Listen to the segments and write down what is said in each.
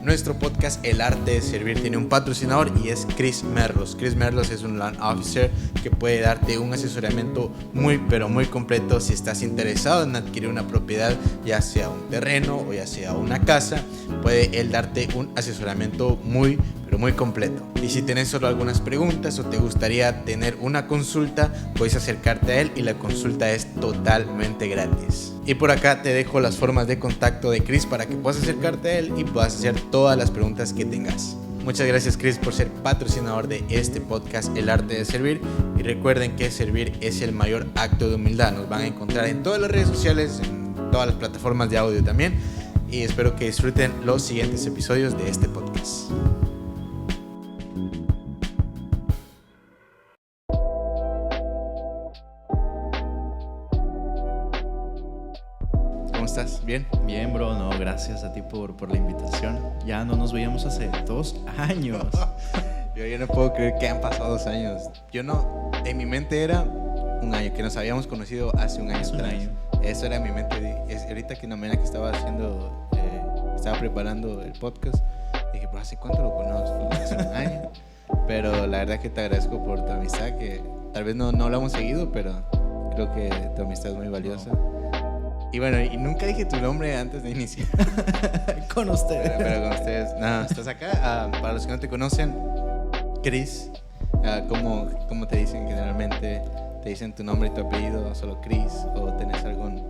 Nuestro podcast El Arte de Servir tiene un patrocinador y es Chris Merlos. Chris Merlos es un Land Officer que puede darte un asesoramiento muy pero muy completo si estás interesado en adquirir una propiedad, ya sea un terreno o ya sea una casa. Puede él darte un asesoramiento muy pero muy completo. Y si tienes solo algunas preguntas o te gustaría tener una consulta, puedes acercarte a él y la consulta es totalmente gratis. Y por acá te dejo las formas de contacto de Chris para que puedas acercarte a él y puedas hacer todas las preguntas que tengas. Muchas gracias, Chris, por ser patrocinador de este podcast El Arte de Servir. Y recuerden que servir es el mayor acto de humildad. Nos van a encontrar en todas las redes sociales, en todas las plataformas de audio también. Y espero que disfruten los siguientes episodios de este podcast. ¿Cómo estás? ¿Bien? Bien, bro. No, gracias a ti por la invitación. Ya no nos veíamos hace 2 años. Yo ya no puedo creer que han pasado 2 años. Yo no, en mi mente era un año, que nos habíamos conocido hace un año atrás. Eso era en mi mente. Ahorita que en la mañana que estaba estaba preparando el podcast, dije, pero ¿hace cuánto lo conozco? Hace un año. Pero la verdad que te agradezco por tu amistad, que tal vez no hablamos seguido, pero creo que tu amistad es muy valiosa. No. Y bueno, y nunca dije tu nombre antes de iniciar. Con ustedes. Pero con ustedes. No, estás acá. Para los que no te conocen, Chris, ¿cómo te dicen generalmente? ¿Te dicen tu nombre y tu apellido, solo Chris? ¿O tenés algún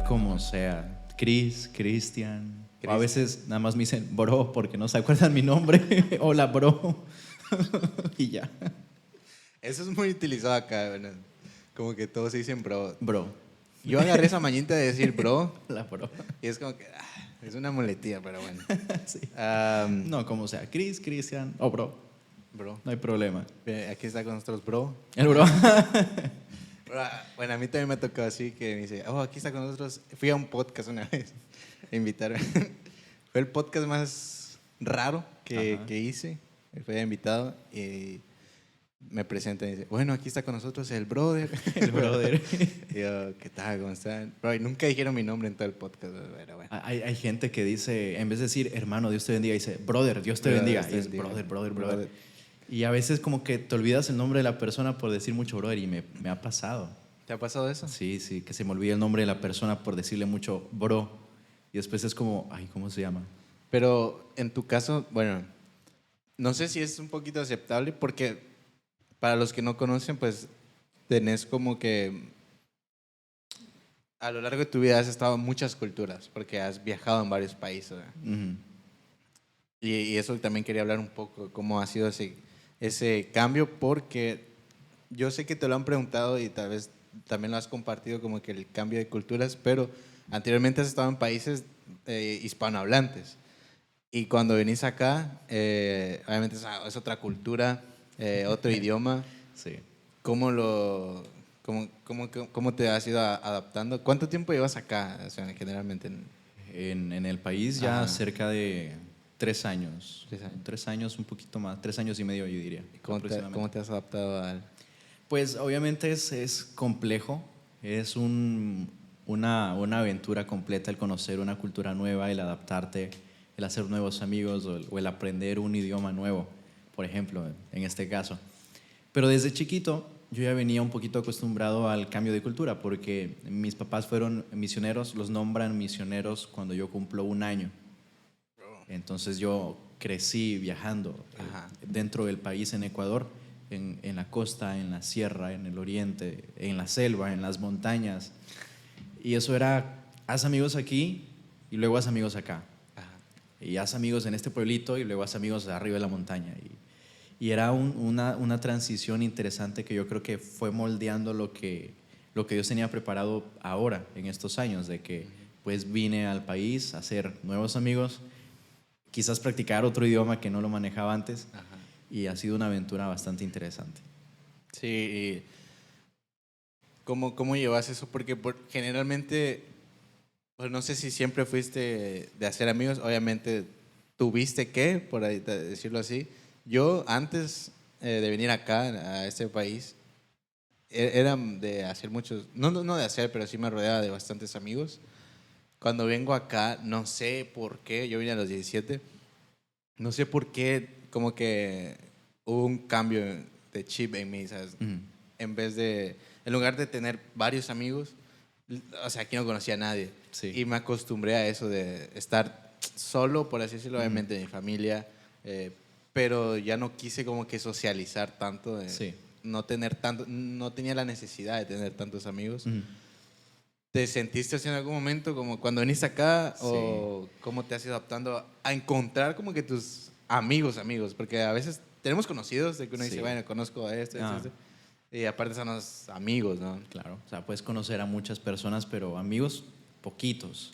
como sea. Chris, Cristian. O a veces nada más me dicen bro porque no se acuerdan mi nombre. Hola, bro. Y ya. Eso es muy utilizado acá, ¿verdad? Como que todos se dicen bro. Bro. Yo agarré esa mañita de decir bro. La bro. Y es como que es una muletilla, pero bueno. Sí. No, como sea. Chris, Cristian o bro. Bro. No hay problema. Aquí está con nosotros bro. El bro. Bueno, a mí también me ha tocado así que me dice, aquí está con nosotros. Fui a un podcast una vez a invitarme. Fue el podcast más raro que hice. Fue invitado y me presenta y dice, bueno, aquí está con nosotros el brother. El brother. Y yo, ¿qué tal? ¿Cómo están? Bro, y nunca dijeron mi nombre en todo el podcast. Pero bueno. Hay gente que dice, en vez de decir hermano, Dios te bendiga, dice brother, Dios te bendiga. Y es brother. Y a veces como que te olvidas el nombre de la persona por decir mucho brother y me ha pasado. ¿Te ha pasado eso? Sí, que se me olvida el nombre de la persona por decirle mucho bro. Y después es como, ay, ¿cómo se llama? Pero en tu caso, bueno, no sé si es un poquito aceptable porque para los que no conocen, pues tenés como que a lo largo de tu vida has estado en muchas culturas porque has viajado en varios países. Uh-huh. Y eso también quería hablar un poco, cómo ha sido ese cambio, porque yo sé que te lo han preguntado y tal vez también lo has compartido como que el cambio de culturas, pero anteriormente has estado en países hispanohablantes y cuando venís acá, obviamente es otra cultura, otro idioma. Sí. ¿Cómo te has ido adaptando? ¿Cuánto tiempo llevas acá, o sea, generalmente? En el país ya cerca de 3 años. 3 años, un poquito más, 3 años y medio yo diría. ¿Cómo te has adaptado al...? Pues obviamente es complejo, es una aventura completa el conocer una cultura nueva, el adaptarte, el hacer nuevos amigos o el aprender un idioma nuevo, por ejemplo, en este caso. Pero desde chiquito yo ya venía un poquito acostumbrado al cambio de cultura porque mis papás fueron misioneros, los nombran misioneros cuando yo cumplo 1 año. Entonces yo crecí viajando dentro del país en Ecuador, en la costa, en la sierra, en el oriente, en la selva, en las montañas. Y eso era, haz amigos aquí y luego haz amigos acá. Y haz amigos en este pueblito y luego haz amigos arriba de la montaña. Y era una transición interesante que yo creo que fue moldeando lo que Dios tenía preparado ahora, en estos años, de que pues vine al país a hacer nuevos amigos, quizás practicar otro idioma que no lo manejaba antes. Y ha sido una aventura bastante interesante. Sí, y ¿cómo llevas eso? Porque generalmente, pues no sé si siempre fuiste de hacer amigos, obviamente tuviste que, por ahí decirlo así. Yo antes de venir acá, a este país, era de hacer muchos, no de hacer, pero sí me rodeaba de bastantes amigos. cuando vengo acá, no sé por qué, yo vine a los 17, no sé por qué, como que hubo un cambio de chip en mí, ¿sabes? En vez de, en lugar de tener varios amigos, o sea, aquí no conocía a nadie. Sí. Y me acostumbré a eso de estar solo, por así decirlo, obviamente de mi familia, pero ya no quise como que socializar tanto, Sí. no tener tanto, no tenía la necesidad de tener tantos amigos. Ujú. ¿Te sentiste así en algún momento como cuando viniste acá Sí. o cómo te has ido adaptando a encontrar como que tus amigos? Porque a veces tenemos conocidos de que uno dice, Sí. bueno, conozco a este, Ah, y aparte son los amigos, ¿no? claro. O sea, puedes conocer a muchas personas, pero amigos, poquitos.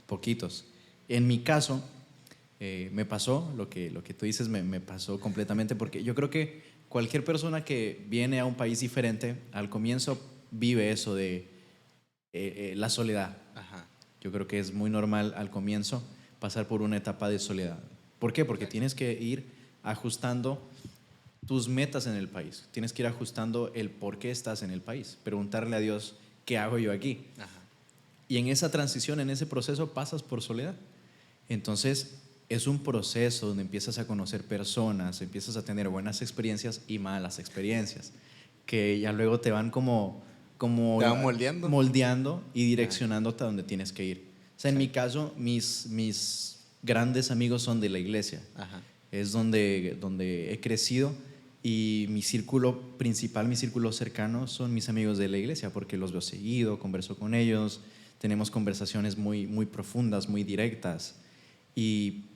Poquitos. En mi caso, me pasó lo que tú dices, me pasó completamente, porque yo creo que cualquier persona que viene a un país diferente, al comienzo vive eso de la soledad. Ajá. Yo creo que es muy normal al comienzo pasar por una etapa de soledad. ¿Por qué? Porque tienes que ir ajustando tus metas en el país. Tienes que ir ajustando el por qué estás en el país. Preguntarle a Dios, ¿qué hago yo aquí? Ajá. Y en esa transición, en ese proceso, pasas por soledad. Entonces, es un proceso donde empiezas a conocer personas, empiezas a tener buenas experiencias y malas experiencias, que ya luego te van como ¿Te van moldeando? moldeando y direccionando hasta donde tienes que ir. O sea, en Sí. mi caso, mis grandes amigos son de la iglesia. Ajá. Es donde he crecido y mi círculo principal, mi círculo cercano son mis amigos de la iglesia, porque los veo seguido, converso con ellos, tenemos conversaciones muy, muy profundas, muy directas.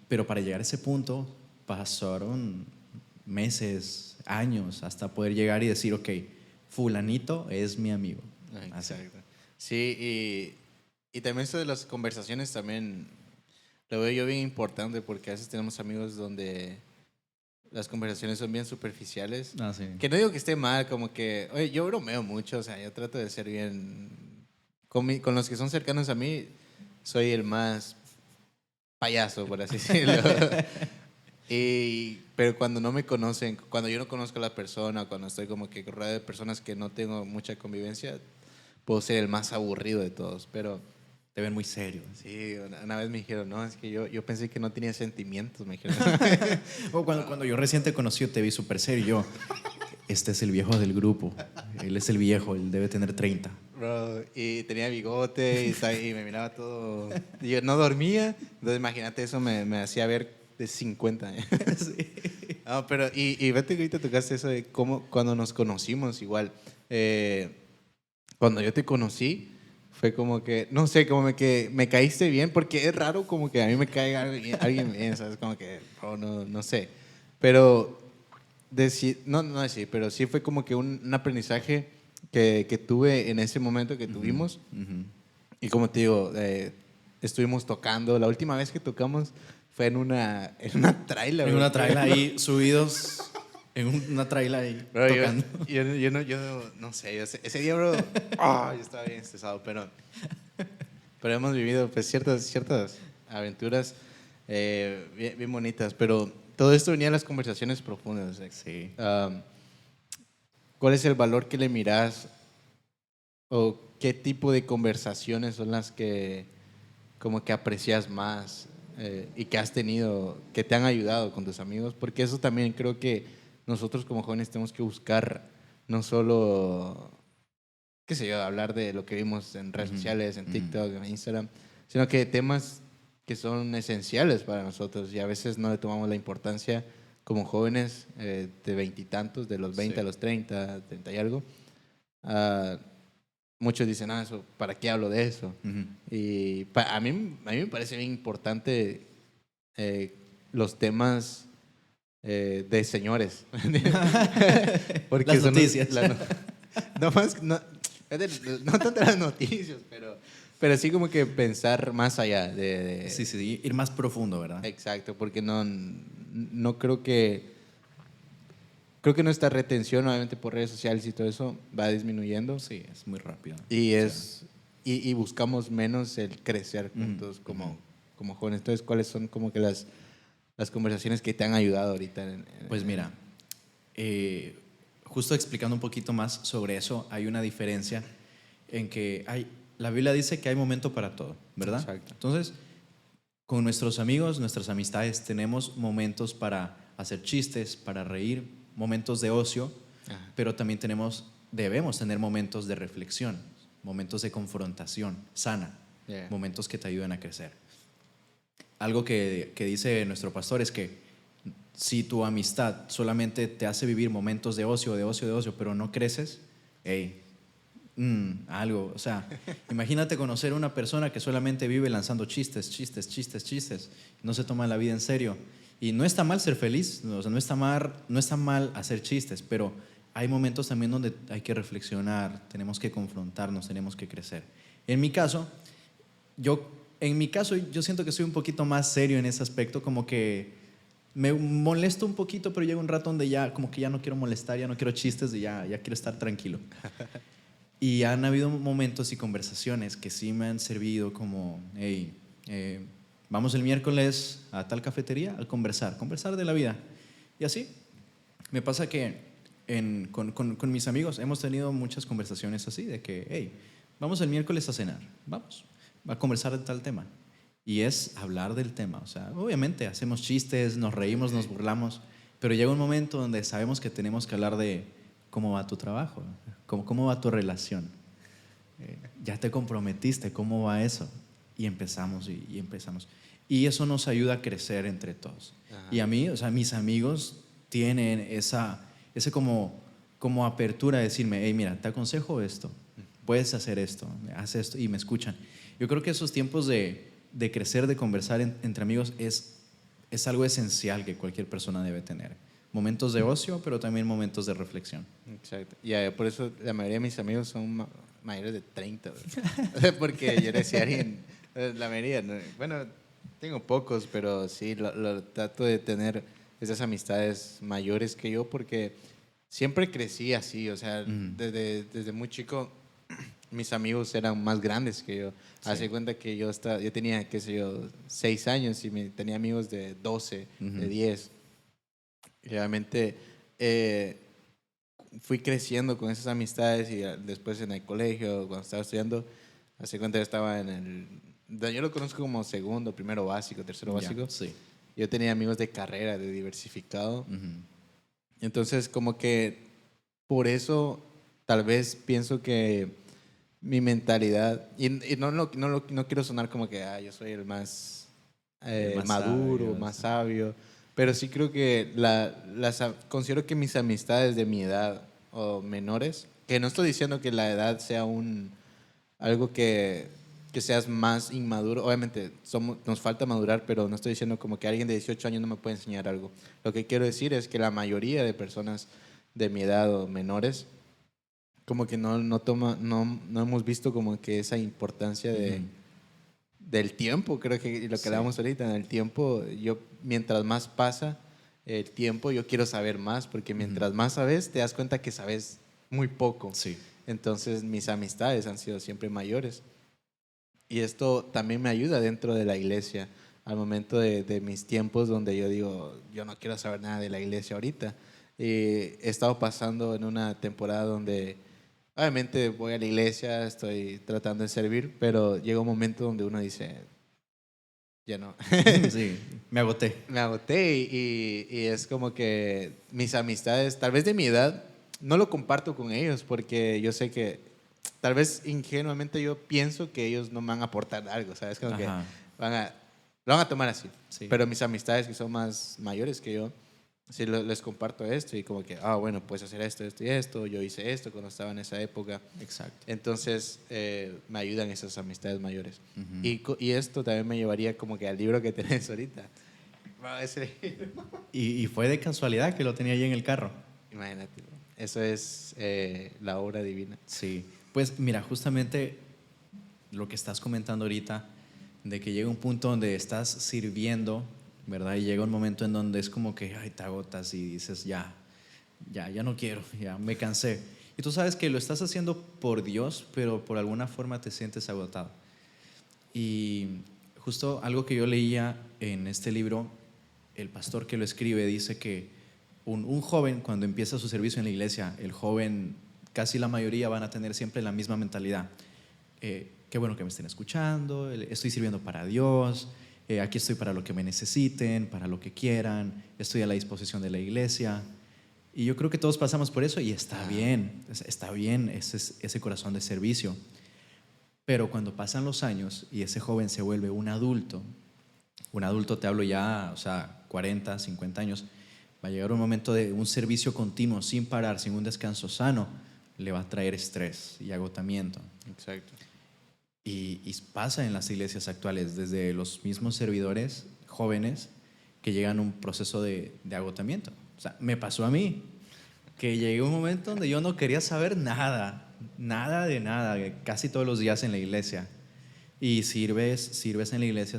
Pero para llegar a ese punto pasaron meses, años, hasta poder llegar y decir, ok, fulanito es mi amigo. Así. Exacto. Sí, y también esto de las conversaciones también lo veo yo bien importante porque a veces tenemos amigos donde las conversaciones son bien superficiales. Ah, sí. Que no digo que esté mal, como que, oye, yo bromeo mucho, o sea, yo trato de ser bien... Con los que son cercanos a mí, soy el más payaso, por así decirlo. Pero cuando no me conocen, cuando yo no conozco a la persona, cuando estoy como que rodeado de personas que no tengo mucha convivencia, puedo ser el más aburrido de todos. Pero Te ven muy serio. sí, una vez me dijeron, no, es que yo pensé que no tenía sentimientos, me dijeron. O cuando yo recién te conocí, te vi súper serio. Yo, este es el viejo del grupo. Él es el viejo, él debe tener 30. Bro, y tenía bigote y me miraba todo. Y yo no dormía, entonces imagínate, eso me hacía ver de 50 años. Sí. No, pero, y vete que ahorita tocaste eso de cómo cuando nos conocimos, igual. Cuando yo te conocí, fue como que, no sé, como que me caíste bien, porque es raro como que a mí me caiga alguien bien, ¿sabes? Como que, bro, no sé. Pero, no decir, pero sí fue como que un aprendizaje que tuve en ese momento que tuvimos. Ujú. Y como te digo, estuvimos tocando. La última vez que tocamos fue en una traila. En bro. una traila ahí, subidos en una traila ahí, Bro, tocando. yo no sé, ese día, bro, yo estaba bien estresado, pero hemos vivido pues ciertas aventuras bien bonitas, pero todo esto venía de las conversaciones profundas. Sí. ¿Cuál es el valor que le miras o qué tipo de conversaciones son las que como que aprecias más y que has tenido, que te han ayudado con tus amigos? Porque eso también creo que nosotros como jóvenes tenemos que buscar no solo, qué sé yo, hablar de lo que vimos en redes sociales, en TikTok, en Instagram, sino que temas que son esenciales para nosotros y a veces no le tomamos la importancia como jóvenes de veintitantos, de los 20 Sí. a los 30 y algo. Ah, muchos dicen, eso, ¿para qué hablo de eso? Ujú. Y a mí me parece bien importante los temas de señores. Porque Las noticias. No, más, no tanto las noticias, pero sí como que pensar más allá Sí, sí, ir más profundo, ¿verdad? Exacto, porque no creo que... Creo que nuestra retención, obviamente por redes sociales y todo eso, va disminuyendo. Sí, es muy rápido. Y, O sea, y buscamos menos el crecer juntos como jóvenes. Entonces, ¿cuáles son como que las conversaciones que te han ayudado ahorita? pues mira, justo explicando un poquito más sobre eso, hay una diferencia en que la Biblia dice que hay momento para todo, ¿verdad? Exacto. Entonces, con nuestros amigos, nuestras amistades, tenemos momentos para hacer chistes, para reír, momentos de ocio, Ajá. pero también debemos tener momentos de reflexión, momentos de confrontación sana, Yeah. momentos que te ayuden a crecer. Algo que dice nuestro pastor es que si tu amistad solamente te hace vivir momentos de ocio, pero no creces, hey, algo, o sea, imagínate conocer a una persona que solamente vive lanzando chistes, no se toma la vida en serio. Y no está mal ser feliz, o sea, no está mal hacer chistes, pero hay momentos también donde hay que reflexionar, tenemos que confrontarnos, tenemos que crecer. En mi caso, yo siento que soy un poquito más serio en ese aspecto, como que me molesto un poquito, pero llega un rato donde ya como que ya no quiero molestar, ya no quiero chistes y ya quiero estar tranquilo. Y han habido momentos y conversaciones que sí me han servido como, hey, vamos el miércoles a tal cafetería a conversar de la vida. Y así, me pasa que con mis amigos hemos tenido muchas conversaciones así, de que, hey, vamos el miércoles a cenar, vamos a conversar de tal tema. Y es hablar del tema, o sea, obviamente hacemos chistes, nos reímos, nos burlamos, pero llega un momento donde sabemos que tenemos que hablar de cómo va tu trabajo, cómo va tu relación, ya te comprometiste, cómo va eso. Y empezamos y empezamos. Y eso nos ayuda a crecer entre todos. Ajá. Y a mí, o sea, mis amigos tienen ese como apertura de decirme, hey, mira, te aconsejo esto, puedes hacer esto, haz esto, y me escuchan. Yo creo que esos tiempos de crecer, de conversar entre amigos es algo esencial que cualquier persona debe tener. Momentos de ocio, pero también momentos de reflexión. Exacto. Y por eso la mayoría de mis amigos son mayores de 30. Porque yo le decía a alguien, la mayoría, ¿no? Bueno, tengo pocos, pero sí, lo trato de tener esas amistades mayores que yo porque siempre crecí así, o sea, desde muy chico mis amigos eran más grandes que yo. Sí. Hace cuenta que yo tenía, qué sé yo, 6 años y tenía amigos de 12, de 10. Y realmente fui creciendo con esas amistades y después en el colegio, cuando estaba estudiando, hace cuenta que estaba yo lo conozco como segundo, primero básico, tercero básico. Sí. Yo tenía amigos de carrera, de diversificado. Entonces, como que por eso tal vez pienso que mi mentalidad, y no quiero sonar como que yo soy el más, Más maduro, sabio, más sí. sabio, pero sí creo que considero que mis amistades de mi edad o menores, que no estoy diciendo que la edad sea algo que seas más inmaduro, obviamente nos falta madurar, pero no estoy diciendo como que alguien de 18 años no me puede enseñar algo. Lo que quiero decir es que la mayoría de personas de mi edad o menores como que no hemos visto como que esa importancia del tiempo, creo que lo que hablamos ahorita, en el tiempo, mientras más pasa el tiempo, yo quiero saber más, porque mientras más sabes, te das cuenta que sabes muy poco. Sí. Entonces, mis amistades han sido siempre mayores. Y esto también me ayuda dentro de la iglesia, al momento de mis tiempos donde yo digo, yo no quiero saber nada de la iglesia ahorita. He estado pasando en una temporada donde obviamente voy a la iglesia, estoy tratando de servir, pero llega un momento donde uno dice, ya no. Sí, me agoté. Me agoté y es como que mis amistades, tal vez de mi edad, no lo comparto con ellos porque yo sé que tal vez ingenuamente yo pienso que ellos no me van a aportar algo, ¿sabes? Como que Ajá. lo van a tomar así. Sí. Pero mis amistades que son más mayores que yo, sí les comparto esto y como que, bueno, puedes hacer esto, esto y esto, yo hice esto cuando estaba en esa época. Exacto. Entonces, me ayudan esas amistades mayores. Y esto también me llevaría como que al libro que tenés ahorita. Y fue de casualidad que lo tenía ahí en el carro. Imagínate, eso es la obra divina. Sí, pues mira, justamente lo que estás comentando ahorita, de que llega un punto donde estás sirviendo, ¿verdad? Y llega un momento en donde es como que te agotas y dices, ya no quiero, ya me cansé. Y tú sabes que lo estás haciendo por Dios, pero por alguna forma te sientes agotado. Y justo algo que yo leía en este libro, el pastor que lo escribe dice que un joven cuando empieza su servicio en la iglesia, el joven, casi la mayoría van a tener siempre la misma mentalidad. qué bueno que me estén escuchando, estoy sirviendo para Dios, aquí estoy para lo que me necesiten, para lo que quieran, estoy a la disposición de la iglesia. Y yo creo que todos pasamos por eso y está bien ese corazón de servicio. Pero cuando pasan los años y ese joven se vuelve un adulto te hablo ya, o sea, 40, 50 años, va a llegar un momento de un servicio continuo, sin parar, sin un descanso sano, le va a traer estrés y agotamiento. Exacto. Y pasa en las iglesias actuales, desde los mismos servidores jóvenes que llegan a un proceso de agotamiento. O sea, me pasó a mí, que llegué a un momento donde yo no quería saber nada de nada, casi todos los días en la iglesia. Y sirves en la iglesia,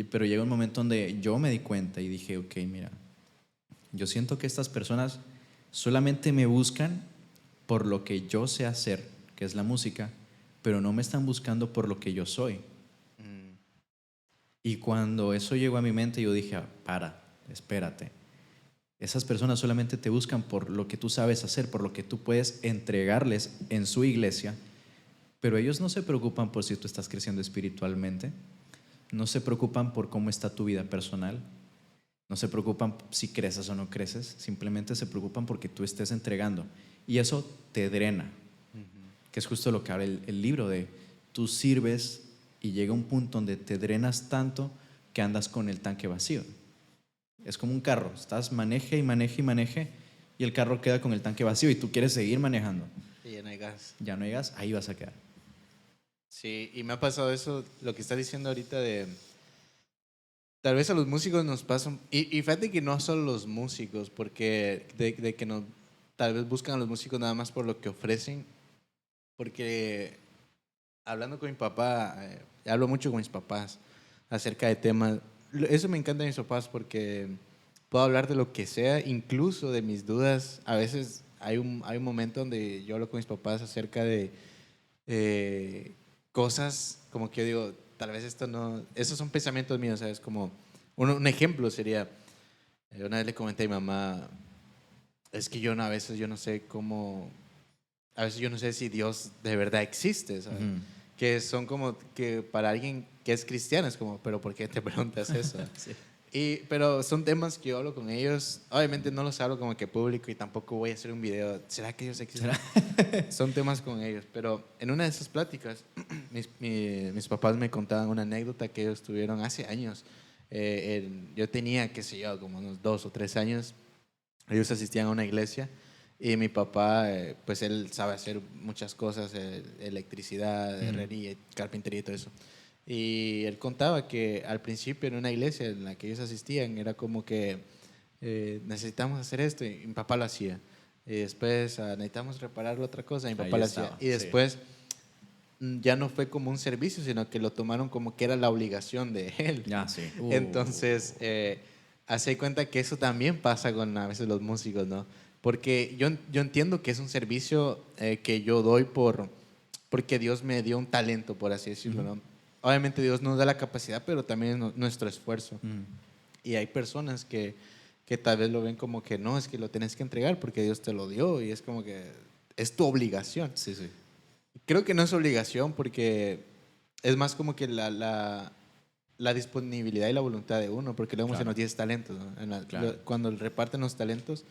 pero llega un momento donde yo me di cuenta y dije, ok, mira, yo siento que estas personas solamente me buscan por lo que yo sé hacer, que es la música, pero no me están buscando por lo que yo soy. Y cuando eso llegó a mi mente, yo dije, espérate. Esas personas solamente te buscan por lo que tú sabes hacer, por lo que tú puedes entregarles en su iglesia, pero ellos no se preocupan por si tú estás creciendo espiritualmente, no se preocupan por cómo está tu vida personal, no se preocupan si creces o no creces, simplemente se preocupan porque tú estés entregando. Y eso te drena, que es justo lo que habla el libro de tú sirves y llega un punto donde te drenas tanto que andas con el tanque vacío. Es como un carro, estás maneje y el carro queda con el tanque vacío y tú quieres seguir manejando. Y ya no hay gas. Ya no hay gas, ahí vas a quedar. Sí, y me ha pasado eso, lo que estás diciendo ahorita de... Tal vez a los músicos nos pasan... Y fíjate que no solo los músicos, porque de que no, tal vez buscan a los músicos nada más por lo que ofrecen. Porque hablando con mi papá, hablo mucho con mis papás acerca de temas... Eso me encanta de mis papás porque puedo hablar de lo que sea, incluso de mis dudas. A veces hay un momento donde yo hablo con mis papás acerca de cosas como que yo digo, tal vez esto no... Esos son pensamientos míos, ¿sabes? Como un ejemplo sería, una vez le comenté a mi mamá, es que a veces yo no sé cómo... A veces yo no sé si Dios de verdad existe, ¿sabes? Que son como que para alguien que es cristiano es como, pero ¿por qué te preguntas eso? Sí. Pero son temas que yo hablo con ellos. Obviamente no los hablo como que público y tampoco voy a hacer un video. ¿Será que ellos existen? Son temas con ellos. Pero en una de esas pláticas, mis papás me contaban una anécdota que ellos tuvieron hace años. Yo tenía, qué sé yo, como unos 2 o 3 años. Ellos asistían a una iglesia. Y mi papá, pues él sabe hacer muchas cosas, electricidad, herrería, carpintería y todo eso. Y él contaba que al principio en una iglesia en la que ellos asistían era como que necesitamos hacer esto y mi papá lo hacía. Y después necesitamos reparar otra cosa y mi papá lo hacía. Y después ya no fue como un servicio, sino que lo tomaron como que era la obligación de él. Entonces, hace cuenta que eso también pasa con a veces los músicos, ¿no? Porque yo entiendo que es un servicio que yo doy porque Dios me dio un talento, por así decirlo, ¿no? Obviamente Dios nos da la capacidad, pero también nuestro esfuerzo. Y hay personas que tal vez lo ven como que no, es que lo tienes que entregar porque Dios te lo dio y es como que es tu obligación. Sí. Creo que no es obligación porque es más como que la disponibilidad y la voluntad de uno, porque luego en los 10 talentos, ¿no? Cuando reparten los talentos,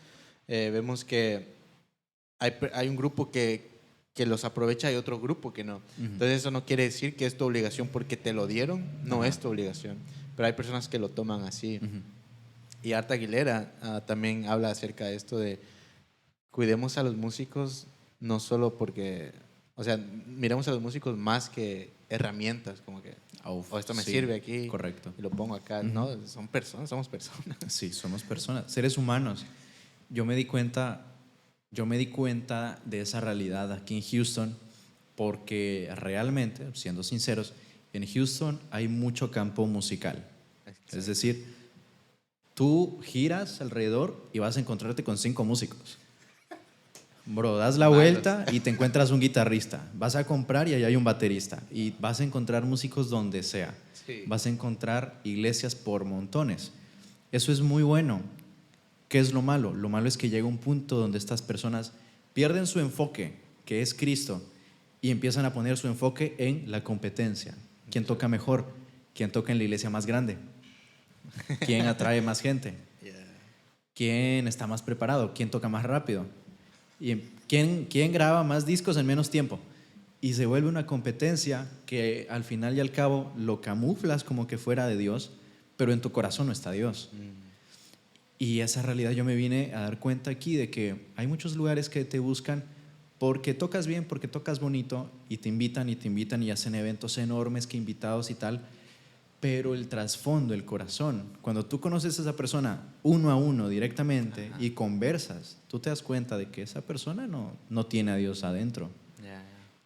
vemos que hay un grupo que los aprovecha y otro grupo que no. Entonces eso no quiere decir que es tu obligación porque te lo dieron, no es tu obligación. Pero hay personas que lo toman así. Y Arta Aguilera también habla acerca de esto de cuidemos a los músicos no solo porque, o sea, miremos a los músicos más que herramientas, como que esto me sirve aquí, correcto, y lo pongo acá. No, son personas, somos personas. Sí, somos personas, seres humanos. Yo me di cuenta de esa realidad aquí en Houston porque realmente, siendo sinceros, en Houston hay mucho campo musical. Exacto. Es decir, tú giras alrededor y vas a encontrarte con 5 músicos. Bro, das la vuelta y te encuentras un guitarrista. Vas a comprar y ahí hay un baterista. Y vas a encontrar músicos donde sea. Sí. Vas a encontrar iglesias por montones. Eso es muy bueno. ¿Qué es lo malo? Lo malo es que llega un punto donde estas personas pierden su enfoque, que es Cristo, y empiezan a poner su enfoque en la competencia. ¿Quién toca mejor? ¿Quién toca en la iglesia más grande? ¿Quién atrae más gente? ¿Quién está más preparado? ¿Quién toca más rápido? ¿Y quién graba más discos en menos tiempo? Y se vuelve una competencia que al final y al cabo lo camuflas como que fuera de Dios, pero en tu corazón no está Dios. Y esa realidad yo me vine a dar cuenta aquí de que hay muchos lugares que te buscan porque tocas bien, porque tocas bonito y te invitan y hacen eventos enormes que invitados y tal, pero el trasfondo, el corazón, cuando tú conoces a esa persona uno a uno directamente y conversas, tú te das cuenta de que esa persona no tiene a Dios adentro.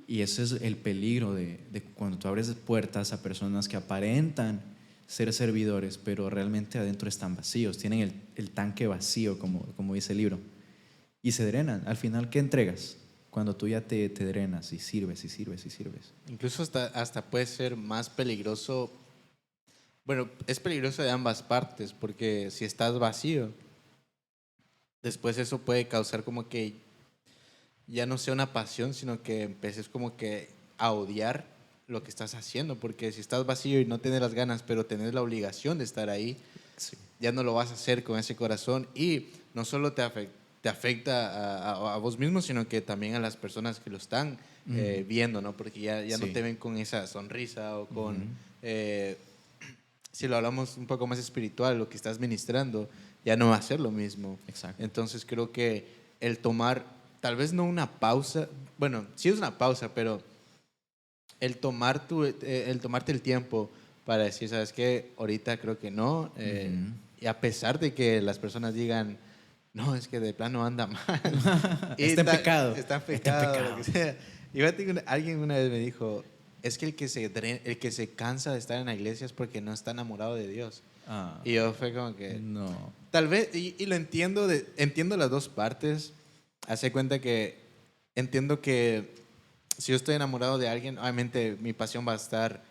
Y ese es el peligro de cuando tú abres puertas a personas que aparentan ser servidores, pero realmente adentro están vacíos, tienen el tanque vacío, como dice el libro, y se drenan. Al final, ¿qué entregas? Cuando tú ya te drenas y sirves y sirves y sirves. Incluso hasta puede ser más peligroso. Bueno, es peligroso de ambas partes, porque si estás vacío, después eso puede causar como que ya no sea una pasión, sino que empeces como que a odiar lo que estás haciendo, porque si estás vacío y no tienes las ganas, pero tienes la obligación de estar ahí, Sí. ya no lo vas a hacer con ese corazón y no solo te afecta a vos mismo, sino que también a las personas que lo están viendo, ¿no? Porque ya no Sí. te ven con esa sonrisa o con... si lo hablamos un poco más espiritual, lo que estás ministrando ya no va a ser lo mismo. Exacto. Entonces creo que el tomar, tal vez no una pausa, bueno, sí es una pausa, pero el tomarte el tiempo para decir, ¿sabes qué? Ahorita creo que no. Y a pesar de que las personas digan, no, es que de plano anda mal. Está en pecado. Está en pecado, lo que sea. Y fíjate que alguien una vez me dijo, es que el que se cansa de estar en la iglesia es porque no está enamorado de Dios. Y yo fue como que... No. Tal vez, y lo entiendo, entiendo las dos partes. Hace cuenta que entiendo que si yo estoy enamorado de alguien, obviamente mi pasión va a estar,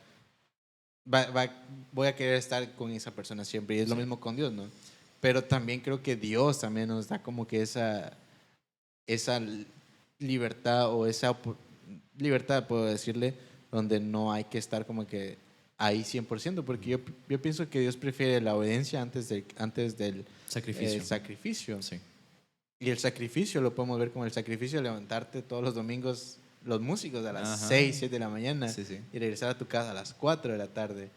voy a querer estar con esa persona siempre. Y es lo mismo con Dios, ¿no? Pero también creo que Dios también nos da como que esa libertad o libertad, puedo decirle, donde no hay que estar como que ahí 100%, porque yo pienso que Dios prefiere la obediencia antes del Sacrificio. sacrificio. Sí. Y el sacrificio lo podemos ver como el sacrificio de levantarte todos los domingos, los músicos a las Ajá. 6, 7 de la mañana Sí, sí. y regresar a tu casa a las 4 de la tarde.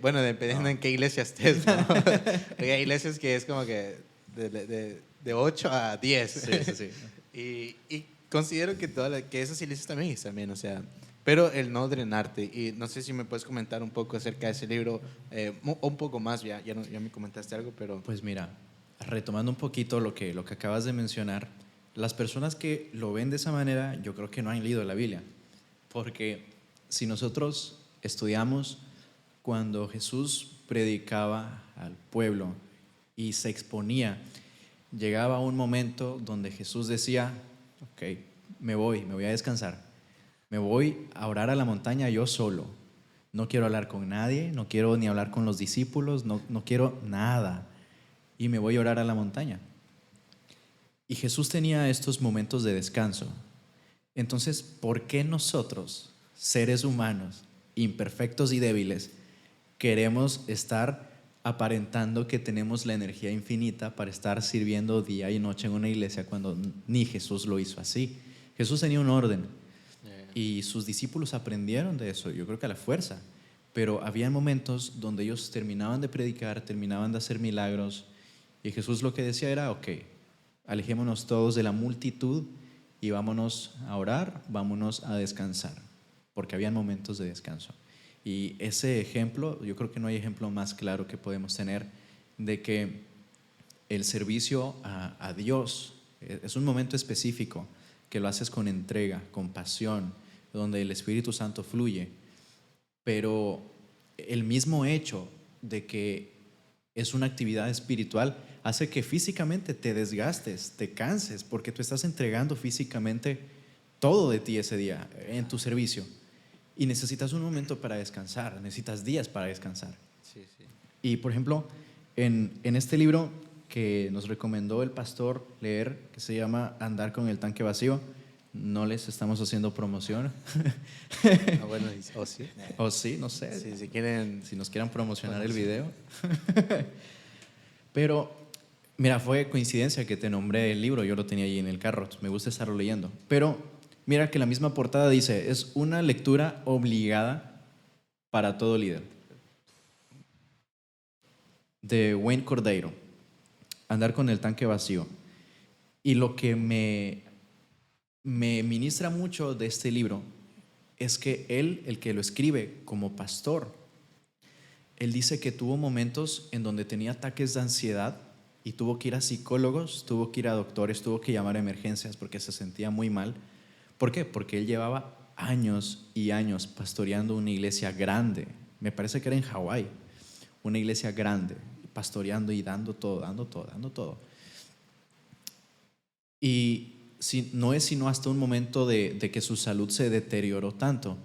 Bueno, dependiendo en qué iglesia estés, ¿no? Porque hay iglesias que es como que de 8 a 10. Sí, sí, sí. Y considero que, que esas iglesias también, o sea, pero el no drenarte. Y no sé si me puedes comentar un poco acerca de ese libro, un poco más, ya me comentaste algo, pero... Pues mira, retomando un poquito lo que acabas de mencionar, las personas que lo ven de esa manera, yo creo que no han leído la Biblia. Porque si nosotros estudiamos cuando Jesús predicaba al pueblo y se exponía, llegaba un momento donde Jesús decía, ok, me voy a descansar, me voy a orar a la montaña yo solo, no quiero hablar con nadie, no quiero ni hablar con los discípulos, no quiero nada, y me voy a orar a la montaña. Y Jesús tenía estos momentos de descanso. Entonces, ¿por qué nosotros, seres humanos, imperfectos y débiles, queremos estar aparentando que tenemos la energía infinita para estar sirviendo día y noche en una iglesia cuando ni Jesús lo hizo así? Jesús tenía un orden y sus discípulos aprendieron de eso, yo creo que a la fuerza, pero había momentos donde ellos terminaban de predicar, terminaban de hacer milagros y Jesús lo que decía era, ok, alejémonos todos de la multitud y vámonos a orar, vámonos a descansar, porque habían momentos de descanso. Y ese ejemplo, yo creo que no hay ejemplo más claro que podemos tener de que el servicio a Dios es un momento específico, que lo haces con entrega, con pasión, donde el Espíritu Santo fluye. Pero el mismo hecho de que es una actividad espiritual hace que físicamente te desgastes, te canses, porque tú estás entregando físicamente todo de ti ese día en tu servicio. Y necesitas un momento para descansar, necesitas días para descansar. Sí, sí. Y por ejemplo, en este libro que nos recomendó el pastor leer, que se llama Andar con el tanque vacío, No les estamos haciendo promoción. Bueno, o sí. O sí, no sé. Sí, si quieren. Si nos quieran promocionar el video. Pero, mira, fue coincidencia que te nombré el libro. Yo lo tenía ahí en el carro. Me gusta estarlo leyendo. Pero, mira que la misma portada dice, es una lectura obligada para todo líder. De Wayne Cordeiro. Andar con el tanque vacío. Y lo que me ministra mucho de este libro es que él, el que lo escribe como pastor, él dice que tuvo momentos en donde tenía ataques de ansiedad y tuvo que ir a psicólogos, tuvo que ir a doctores, tuvo que llamar a emergencias porque se sentía muy mal. ¿Por qué? Porque él llevaba años y años pastoreando una iglesia grande. Me parece que era en Hawái, una iglesia grande, pastoreando y dando todo, dando todo, dando todo. Y no es sino hasta un momento de que su salud se deterioró tanto,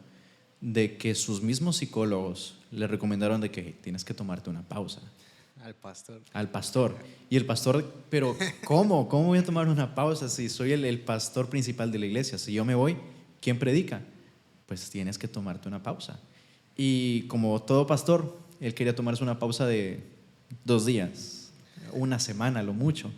de que sus mismos psicólogos le recomendaron de que tienes que tomarte una pausa. Al pastor. Y el pastor, pero ¿cómo? ¿Cómo voy a tomar una pausa si soy el pastor principal de la iglesia? Si yo me voy, ¿quién predica? Pues tienes que tomarte una pausa. Y como todo pastor, él quería tomarse una pausa de 2 días, una semana, lo mucho.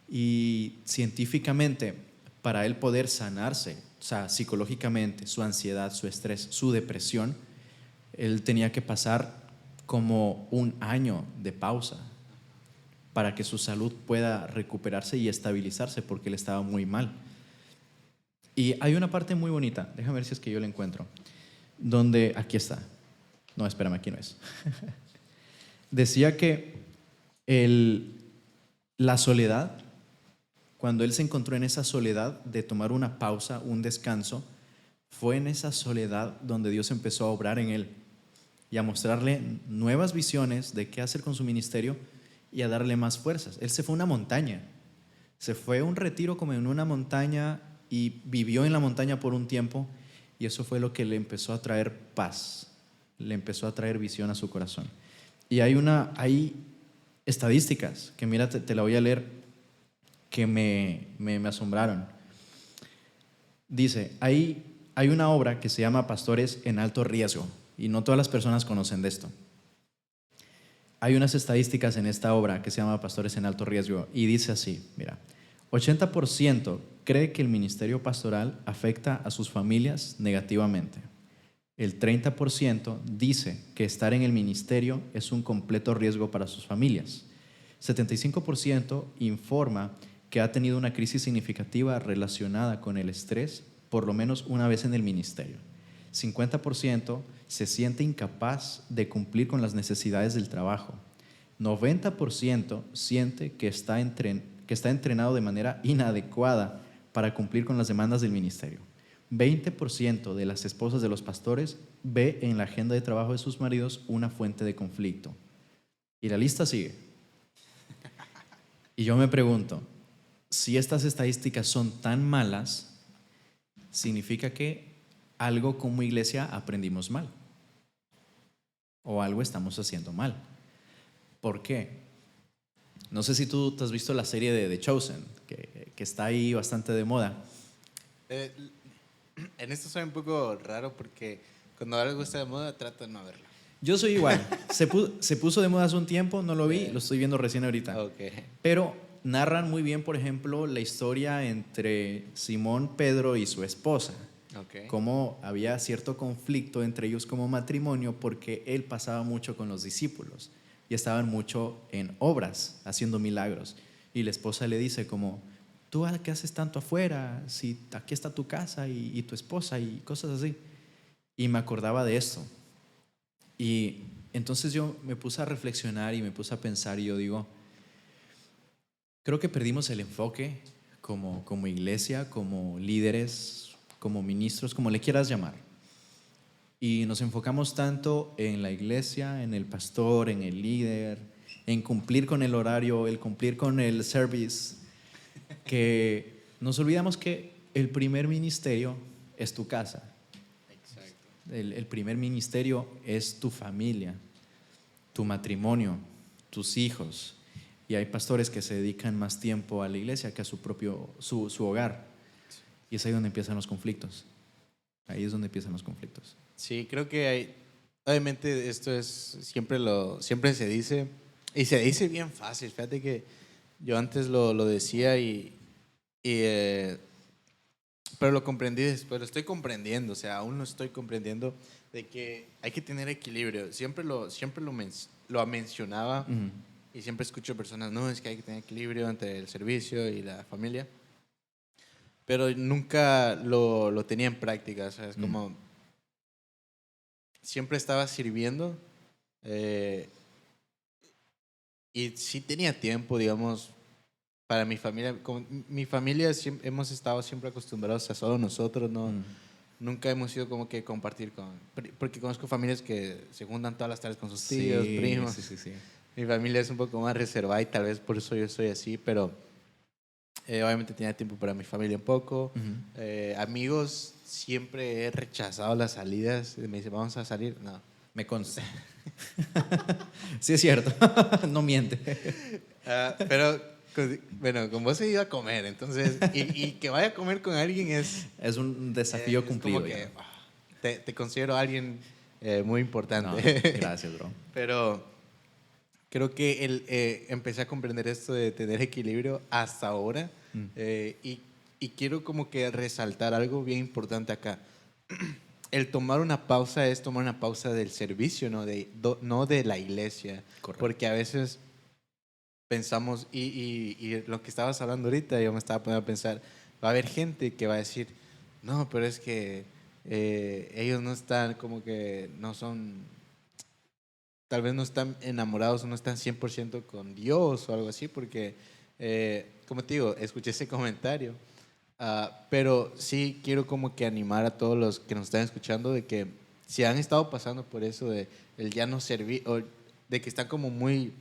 Y científicamente, para él poder sanarse, o sea, psicológicamente, su ansiedad, su estrés, su depresión, él tenía que pasar como 1 año de pausa para que su salud pueda recuperarse y estabilizarse, porque él estaba muy mal. Y hay una parte muy bonita, déjame ver si es que yo la encuentro, donde, aquí está, no, espérame, aquí no es. Decía que la soledad, cuando él se encontró en esa soledad de tomar una pausa, un descanso, fue en esa soledad donde Dios empezó a obrar en él y a mostrarle nuevas visiones de qué hacer con su ministerio y a darle más fuerzas. Él se fue a una montaña, se fue a un retiro como en una montaña y vivió en la montaña por un tiempo, y eso fue lo que le empezó a traer paz, le empezó a traer visión a su corazón. Y hay estadísticas que, mira, te la voy a leer, que me asombraron. Dice, hay una obra que se llama Pastores en Alto Riesgo, y no todas las personas conocen de esto. Hay unas estadísticas en esta obra que se llama Pastores en Alto Riesgo, y dice así, mira, 80% cree que el ministerio pastoral afecta a sus familias negativamente. El 30% dice que estar en el ministerio es un completo riesgo para sus familias. 75% informa que ha tenido una crisis significativa relacionada con el estrés por lo menos una vez en el ministerio. 50% se siente incapaz de cumplir con las necesidades del trabajo. 90% siente que está entrenado de manera inadecuada para cumplir con las demandas del ministerio. 20% de las esposas de los pastores ve en la agenda de trabajo de sus maridos una fuente de conflicto. Y la lista sigue. Y yo me pregunto, si estas estadísticas son tan malas, significa que algo como iglesia aprendimos mal, o algo estamos haciendo mal. ¿Por qué? No sé si tú te has visto la serie de The Chosen, que está ahí bastante de moda. En esto soy un poco raro porque cuando algo está de moda trato de no verlo. Yo soy igual. Se puso de moda hace un tiempo, no lo vi, lo estoy viendo recién ahorita. Okay. Pero narran muy bien, por ejemplo, la historia entre Simón Pedro y su esposa. Okay. Cómo había cierto conflicto entre ellos como matrimonio porque él pasaba mucho con los discípulos y estaban mucho en obras, haciendo milagros. Y la esposa le dice como, ¿tú qué haces tanto afuera? Si aquí está tu casa y tu esposa y cosas así. Y me acordaba de esto. Y entonces yo me puse a reflexionar y me puse a pensar y yo digo, creo que perdimos el enfoque como iglesia, como líderes, como ministros, como le quieras llamar. Y nos enfocamos tanto en la iglesia, en el pastor, en el líder, en cumplir con el horario, el cumplir con el service, que nos olvidamos que el primer ministerio es tu casa. Exacto. El primer ministerio es tu familia, tu matrimonio, tus hijos. Y hay pastores que se dedican más tiempo a la iglesia que a su hogar. Y es ahí donde empiezan los conflictos. Ahí es donde empiezan los conflictos. Sí, creo que hay, obviamente esto es, siempre se dice, y se dice bien fácil. Fíjate que yo antes lo decía y pero lo comprendí después, lo estoy comprendiendo, o sea, aún no estoy comprendiendo de que hay que tener equilibrio. Lo mencionaba Ujú. y siempre escucho personas, no, es que hay que tener equilibrio entre el servicio y la familia, pero nunca lo tenía en práctica, o sea, es como siempre estaba sirviendo eh, y sí tenía tiempo, digamos, para mi familia. Como mi familia hemos estado siempre acostumbrados a solo nosotros, no, Mm. nunca hemos ido como que compartir porque conozco familias que se juntan todas las tardes con sus tíos, Sí, primos. sí, sí, sí. Mi familia es un poco más reservada y tal vez por eso yo soy así, pero obviamente tenía tiempo para mi familia un poco. Ujú. Amigos, siempre he rechazado las salidas. Me dicen, vamos a salir. No. Me consta. Sí, es cierto. No miente. Pero, bueno, con vos he ido a comer, entonces, y que vaya a comer con alguien Es un desafío es cumplido. como que Ya. te considero alguien muy No, importante. gracias, bro. Pero creo que empecé a comprender esto de tener equilibrio hasta ahora Mm. y quiero como que resaltar algo bien importante acá. El tomar una pausa es tomar una pausa del servicio, no de la iglesia. Correcto. Porque a veces pensamos, y lo que estabas hablando ahorita, yo me estaba poniendo a pensar, va a haber gente que va a decir, no, pero es que ellos no están como que, no son, tal vez no están enamorados o no están 100% con Dios o algo así, porque, como te digo, escuché ese comentario. Pero sí quiero como que animar a todos los que nos están escuchando de que si han estado pasando por eso de el ya no servir, o de que están como muy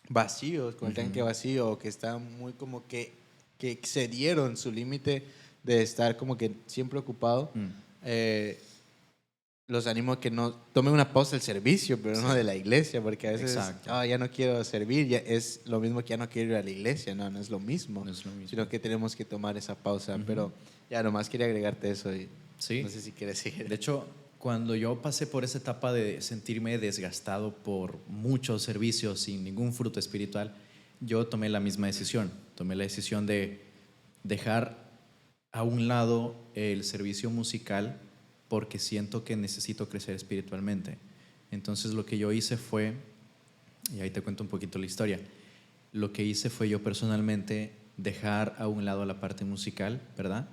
vacíos, con el tanque Ujú. vacío, o que están muy como que excedieron su límite de estar como que siempre ocupado, Mm. eh, los animo a que no tomen una pausa del servicio, pero no Sí. de la iglesia, porque a veces, Exacto. ya no quiero servir, ya es lo mismo que ya no quiero ir a la iglesia, no, no es lo mismo, No es lo mismo. sino que tenemos que tomar esa pausa. Ujú. Pero ya nomás quería agregarte eso y Sí. no sé si quieres seguir. De hecho, cuando yo pasé por esa etapa de sentirme desgastado por muchos servicios sin ningún fruto espiritual, yo tomé la misma decisión. Tomé la decisión de dejar a un lado el servicio musical porque siento que necesito crecer espiritualmente. Entonces lo que yo hice fue, y ahí te cuento un poquito la historia, lo que hice fue yo personalmente dejar a un lado la parte musical, ¿verdad?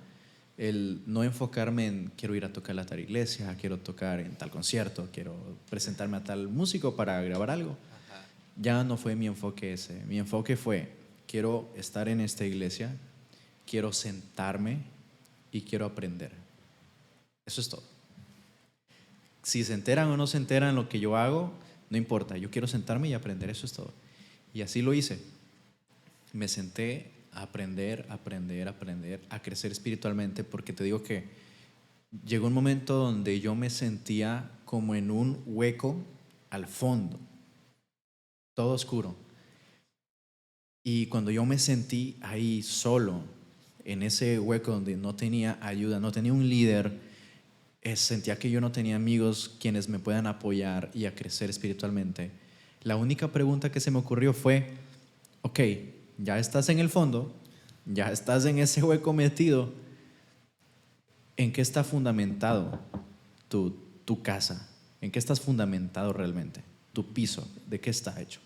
El no enfocarme en quiero ir a tocar a tal iglesia, quiero tocar en tal concierto, quiero presentarme a tal músico para grabar algo. Ya no fue mi enfoque ese. Mi enfoque fue quiero estar en esta iglesia, quiero sentarme y quiero aprender. Eso es todo. Si se enteran o no se enteran lo que yo hago, no importa. Yo quiero sentarme y aprender, eso es todo. Y así lo hice. Me senté a aprender, aprender, aprender, a crecer espiritualmente, porque te digo que llegó un momento donde yo me sentía como en un hueco al fondo, todo oscuro. Y cuando yo me sentí ahí solo, en ese hueco donde no tenía ayuda, no tenía un líder, sentía que yo no tenía amigos quienes me puedan apoyar y a crecer espiritualmente. La única pregunta que se me ocurrió fue, ok, ya estás en el fondo, ya estás en ese hueco metido, ¿en qué está fundamentado tu casa? ¿En qué estás fundamentado realmente? ¿Tu piso? ¿De qué está hecho?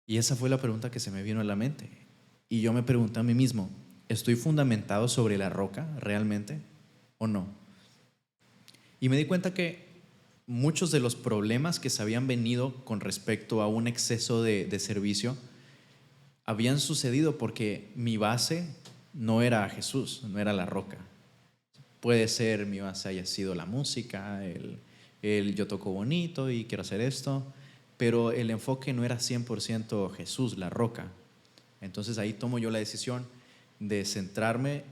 Y esa fue la pregunta que se me vino a la mente. Y yo me pregunté a mí mismo, ¿estoy fundamentado sobre la roca realmente o no? Y me di cuenta que muchos de los problemas que se habían venido con respecto a un exceso de servicio habían sucedido porque mi base no era Jesús, no era la roca. Puede ser mi base haya sido la música, el yo toco bonito y quiero hacer esto, pero el enfoque no era 100% Jesús, la roca. Entonces ahí tomo yo la decisión de centrarme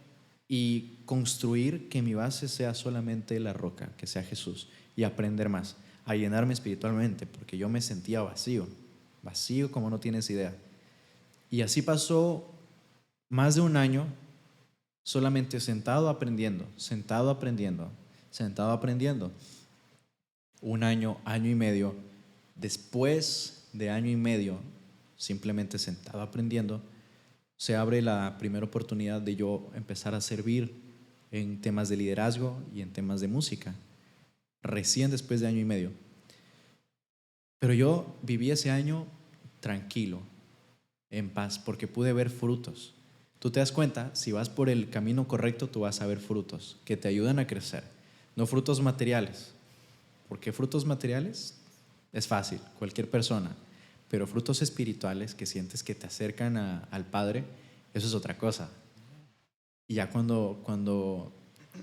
y construir que mi base sea solamente la roca, que sea Jesús, y aprender más, a llenarme espiritualmente, porque yo me sentía vacío, vacío como no tienes idea. Y así pasó más de un año solamente sentado aprendiendo, sentado aprendiendo, sentado aprendiendo. Un año, año y medio, después de año y medio, simplemente sentado aprendiendo, se abre la primera oportunidad de yo empezar a servir en temas de liderazgo y en temas de música, recién después de año y medio. Pero yo viví ese año tranquilo, en paz, porque pude ver frutos. Tú te das cuenta, si vas por el camino correcto, tú vas a ver frutos que te ayudan a crecer, no frutos materiales, porque frutos materiales es fácil, cualquier persona, pero frutos espirituales que sientes que te acercan al Padre, eso es otra cosa. Y ya cuando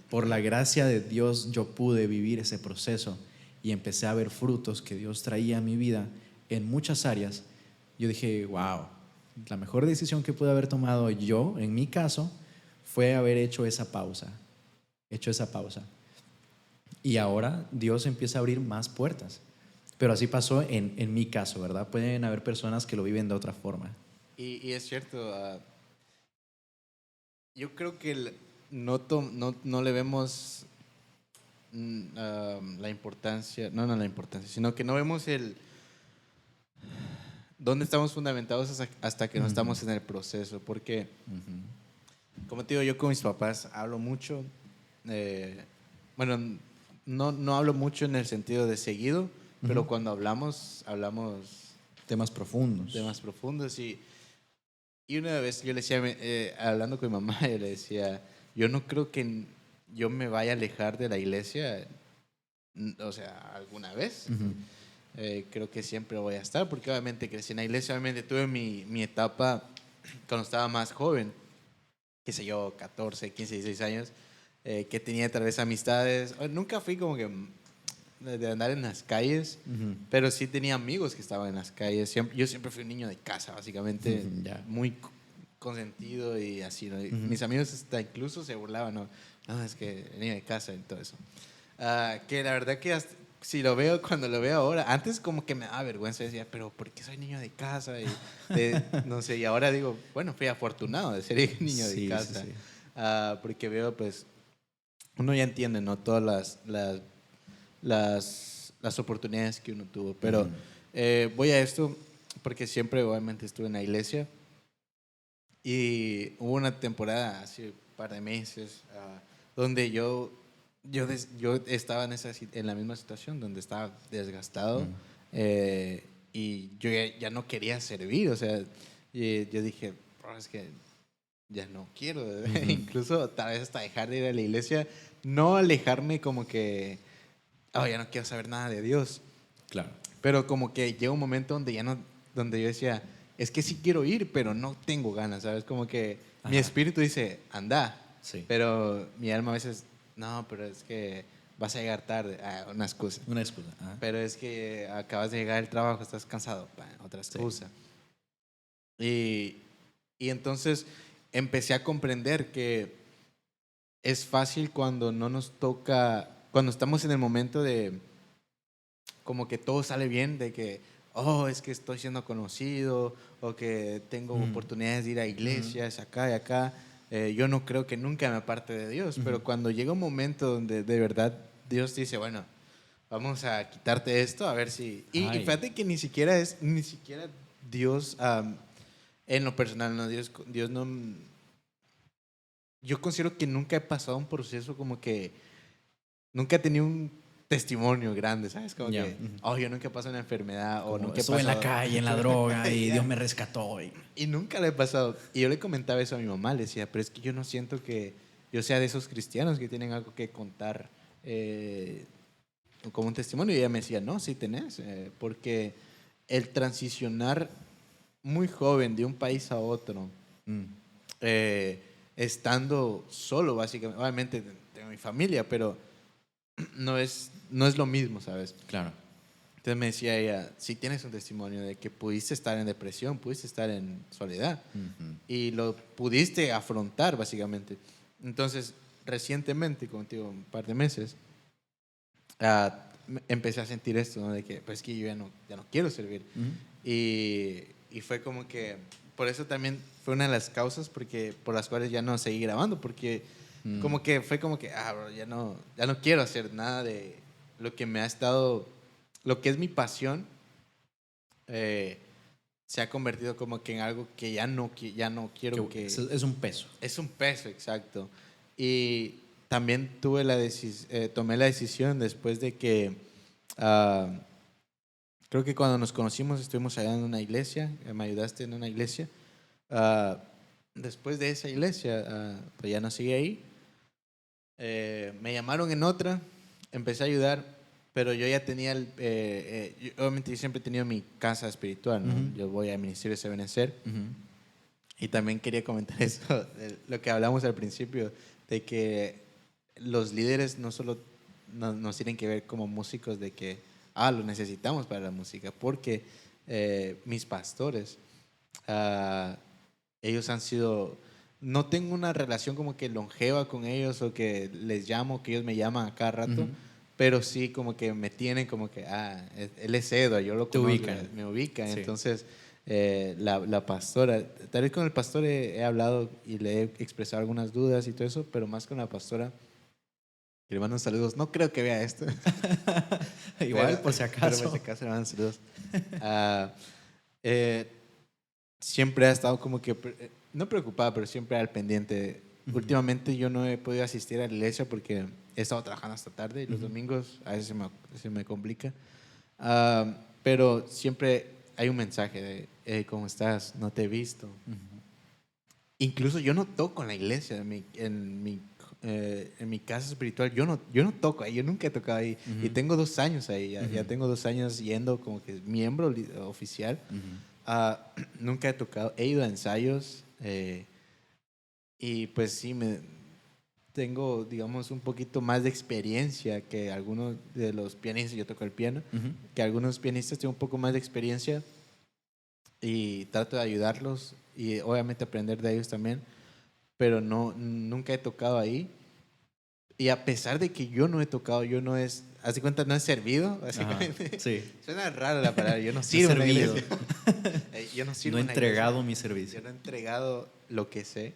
por la gracia de Dios yo pude vivir ese proceso y empecé a ver frutos que Dios traía a mi vida en muchas áreas, yo dije, wow, la mejor decisión que pude haber tomado yo, en mi caso, fue haber hecho esa pausa. Y ahora Dios empieza a abrir más puertas. Pero así pasó en mi caso, ¿verdad? Pueden haber personas que lo viven de otra forma. Y es cierto, yo creo que no le vemos la importancia, no la importancia, sino que no vemos dónde estamos fundamentados hasta que no estamos en el proceso. Porque, como te digo, yo con mis papás hablo mucho, bueno, no hablo mucho en el sentido de seguido, pero cuando hablamos Temas profundos. temas profundos. Y una vez yo le decía, hablando con mi mamá, yo le decía, yo no creo que yo me vaya a alejar de la iglesia, o sea, alguna vez. Creo que siempre voy a estar, porque obviamente crecí en la iglesia, obviamente tuve mi etapa cuando estaba más joven, qué sé yo, 14, 15, 16 años, que tenía tal vez amistades. Nunca fui como que de andar en las calles, pero sí tenía amigos que estaban en las calles. Yo siempre fui un niño de casa, básicamente, muy consentido y así, ¿no? Mis amigos hasta incluso se burlaban, ¿no? No, es que niño de casa y todo eso. Que la verdad que si lo veo, cuando lo veo ahora, antes como que me daba vergüenza, decía, pero ¿por qué soy niño de casa? Y no sé, y ahora digo, bueno, fui afortunado de ser niño de casa. Sí. Porque veo, pues, uno ya entiende, ¿no? Todas las oportunidades que uno tuvo. Pero voy a esto porque siempre, obviamente, estuve en la iglesia y hubo una temporada, hace un par de meses, donde yo estaba en la misma situación, donde estaba desgastado y yo ya no quería servir. O sea, yo dije, es que ya no quiero, incluso tal vez hasta dejar de ir a la iglesia, no alejarme como que, ya no quiero saber nada de Dios. Claro. Pero como que llega un momento donde yo decía, es que sí quiero ir, pero no tengo ganas, ¿sabes? Como que mi espíritu dice, anda, pero mi alma a veces, no, pero es que vas a llegar tarde. Una excusa. Una excusa. Pero es que acabas de llegar del trabajo, estás cansado. Otra excusa. Y entonces empecé a comprender que es fácil cuando no nos toca, cuando estamos en el momento de como que todo sale bien, de que, es que estoy siendo conocido, o que tengo oportunidades de ir a iglesias acá y acá. Yo no creo que nunca me aparte de Dios, pero cuando llega un momento donde de verdad Dios dice, bueno, vamos a quitarte esto, a ver si... Y fíjate que ni siquiera Dios, en lo personal, no, Dios no... Yo considero que nunca he pasado un proceso como que... Nunca he tenido un testimonio grande, ¿sabes? Como que, yo nunca he pasado una enfermedad, o nunca he pasado... Estuve en la calle, en la droga, y Dios me rescató. Y nunca le he pasado. Y yo le comentaba eso a mi mamá, le decía, pero es que yo no siento que yo sea de esos cristianos que tienen algo que contar como un testimonio. Y ella me decía, no, sí tenés, porque el transicionar muy joven de un país a otro, estando solo, básicamente, obviamente tengo mi familia, pero no es lo mismo, ¿sabes? Claro. Entonces me decía ella, si tienes un testimonio de que pudiste estar en depresión, pudiste estar en soledad y lo pudiste afrontar, básicamente. Entonces, recientemente, como te digo, un par de meses, empecé a sentir esto, ¿no? De que, pues, que yo ya no quiero servir. Y fue como que por eso también fue una de las causas por las cuales ya no seguí grabando, porque como que fue como que, bro, ya no quiero hacer nada de lo que me ha estado, lo que es mi pasión, se ha convertido como que en algo que ya no quiero que... Es un peso. Es un peso, exacto. Y también tomé la decisión después de que, creo que cuando nos conocimos estuvimos allá en una iglesia, me ayudaste en una iglesia. Después de esa iglesia, pues ya no sigue ahí. Me llamaron en otra, empecé a ayudar, pero yo ya tenía, obviamente yo siempre he tenido mi casa espiritual, ¿no? Uh-huh. Yo voy al Ministerio de Benecer. Uh-huh. Y también quería comentar eso, de lo que hablamos al principio, de que los líderes no solo nos tienen que ver como músicos, de que, lo necesitamos para la música, porque mis pastores, ellos han sido, no tengo una relación como que longeva con ellos o que les llamo, que ellos me llaman a cada rato, Uh-huh. pero sí como que me tienen como que, él es Edward, yo lo conozco, me ubican, sí. entonces... la pastora, tal vez con el pastor he hablado y le he expresado algunas dudas y todo eso, pero más con la pastora, que le mando saludos. No creo que vea esto. Igual, pero, por si acaso. Pero por si acaso le mando saludos. Siempre ha estado como que, no preocupada, pero siempre al pendiente. Uh-huh. Últimamente yo no he podido asistir a la iglesia porque he estado trabajando hasta tarde y los domingos a veces se me complica. Pero siempre hay un mensaje de ¿cómo estás? No te he visto. Uh-huh. Incluso yo no toco en la iglesia, en mi casa espiritual, yo no toco ahí, yo nunca he tocado ahí. Uh-huh. Y tengo 2 años ahí, ya tengo 2 años yendo como que miembro oficial. Uh-huh. Nunca he tocado, he ido a ensayos y pues sí, tengo, digamos, un poquito más de experiencia que algunos de los pianistas. Yo toco el piano, uh-huh, que algunos pianistas tienen un poco más de experiencia y trato de ayudarlos y obviamente aprender de ellos también, pero nunca he tocado ahí. Y a pesar de que yo no he tocado, haz de cuenta, no he servido, básicamente. Sí. Suena raro la palabra, yo no sirvo en la iglesia. Yo no sirvo no he entregado mi servicio. Yo no he entregado lo que sé.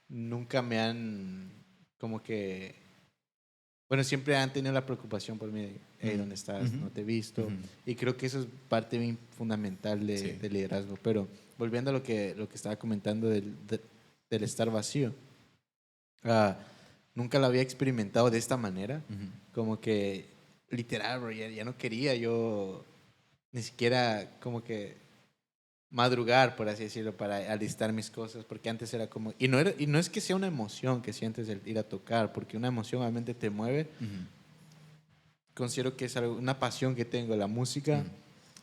Nunca me han como que... Bueno, siempre han tenido la preocupación por mí, ¿dónde estás? Uh-huh. No te he visto. Uh-huh. Y creo que eso es parte bien fundamental de liderazgo. Pero volviendo a lo que estaba comentando del estar vacío, nunca lo había experimentado de esta manera. Uh-huh. Como que, literal, bro, ya no quería yo ni siquiera como que madrugar, por así decirlo, para alistar mis cosas, porque antes era como... Y no es que sea una emoción que sientes el ir a tocar, porque una emoción obviamente te mueve. Uh-huh. Considero que es una pasión que tengo, la música,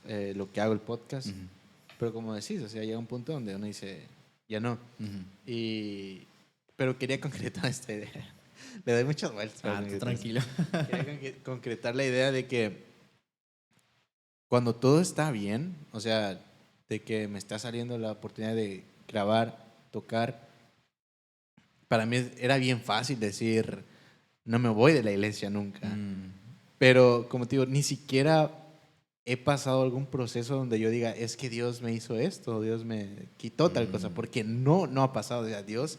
uh-huh, lo que hago, el podcast. Uh-huh. Pero como decís, o sea, llega un punto donde uno dice, ya no. Uh-huh. Pero quería concretar esta idea. Le doy muchas vueltas. Tranquilo. Quería concretar la idea de que cuando todo está bien, o sea, de que me está saliendo la oportunidad de grabar, tocar, para mí era bien fácil decir, no me voy de la iglesia nunca. Pero, como te digo, ni siquiera he pasado algún proceso donde yo diga, es que Dios me hizo esto, Dios me quitó tal cosa, porque no ha pasado. O sea, Dios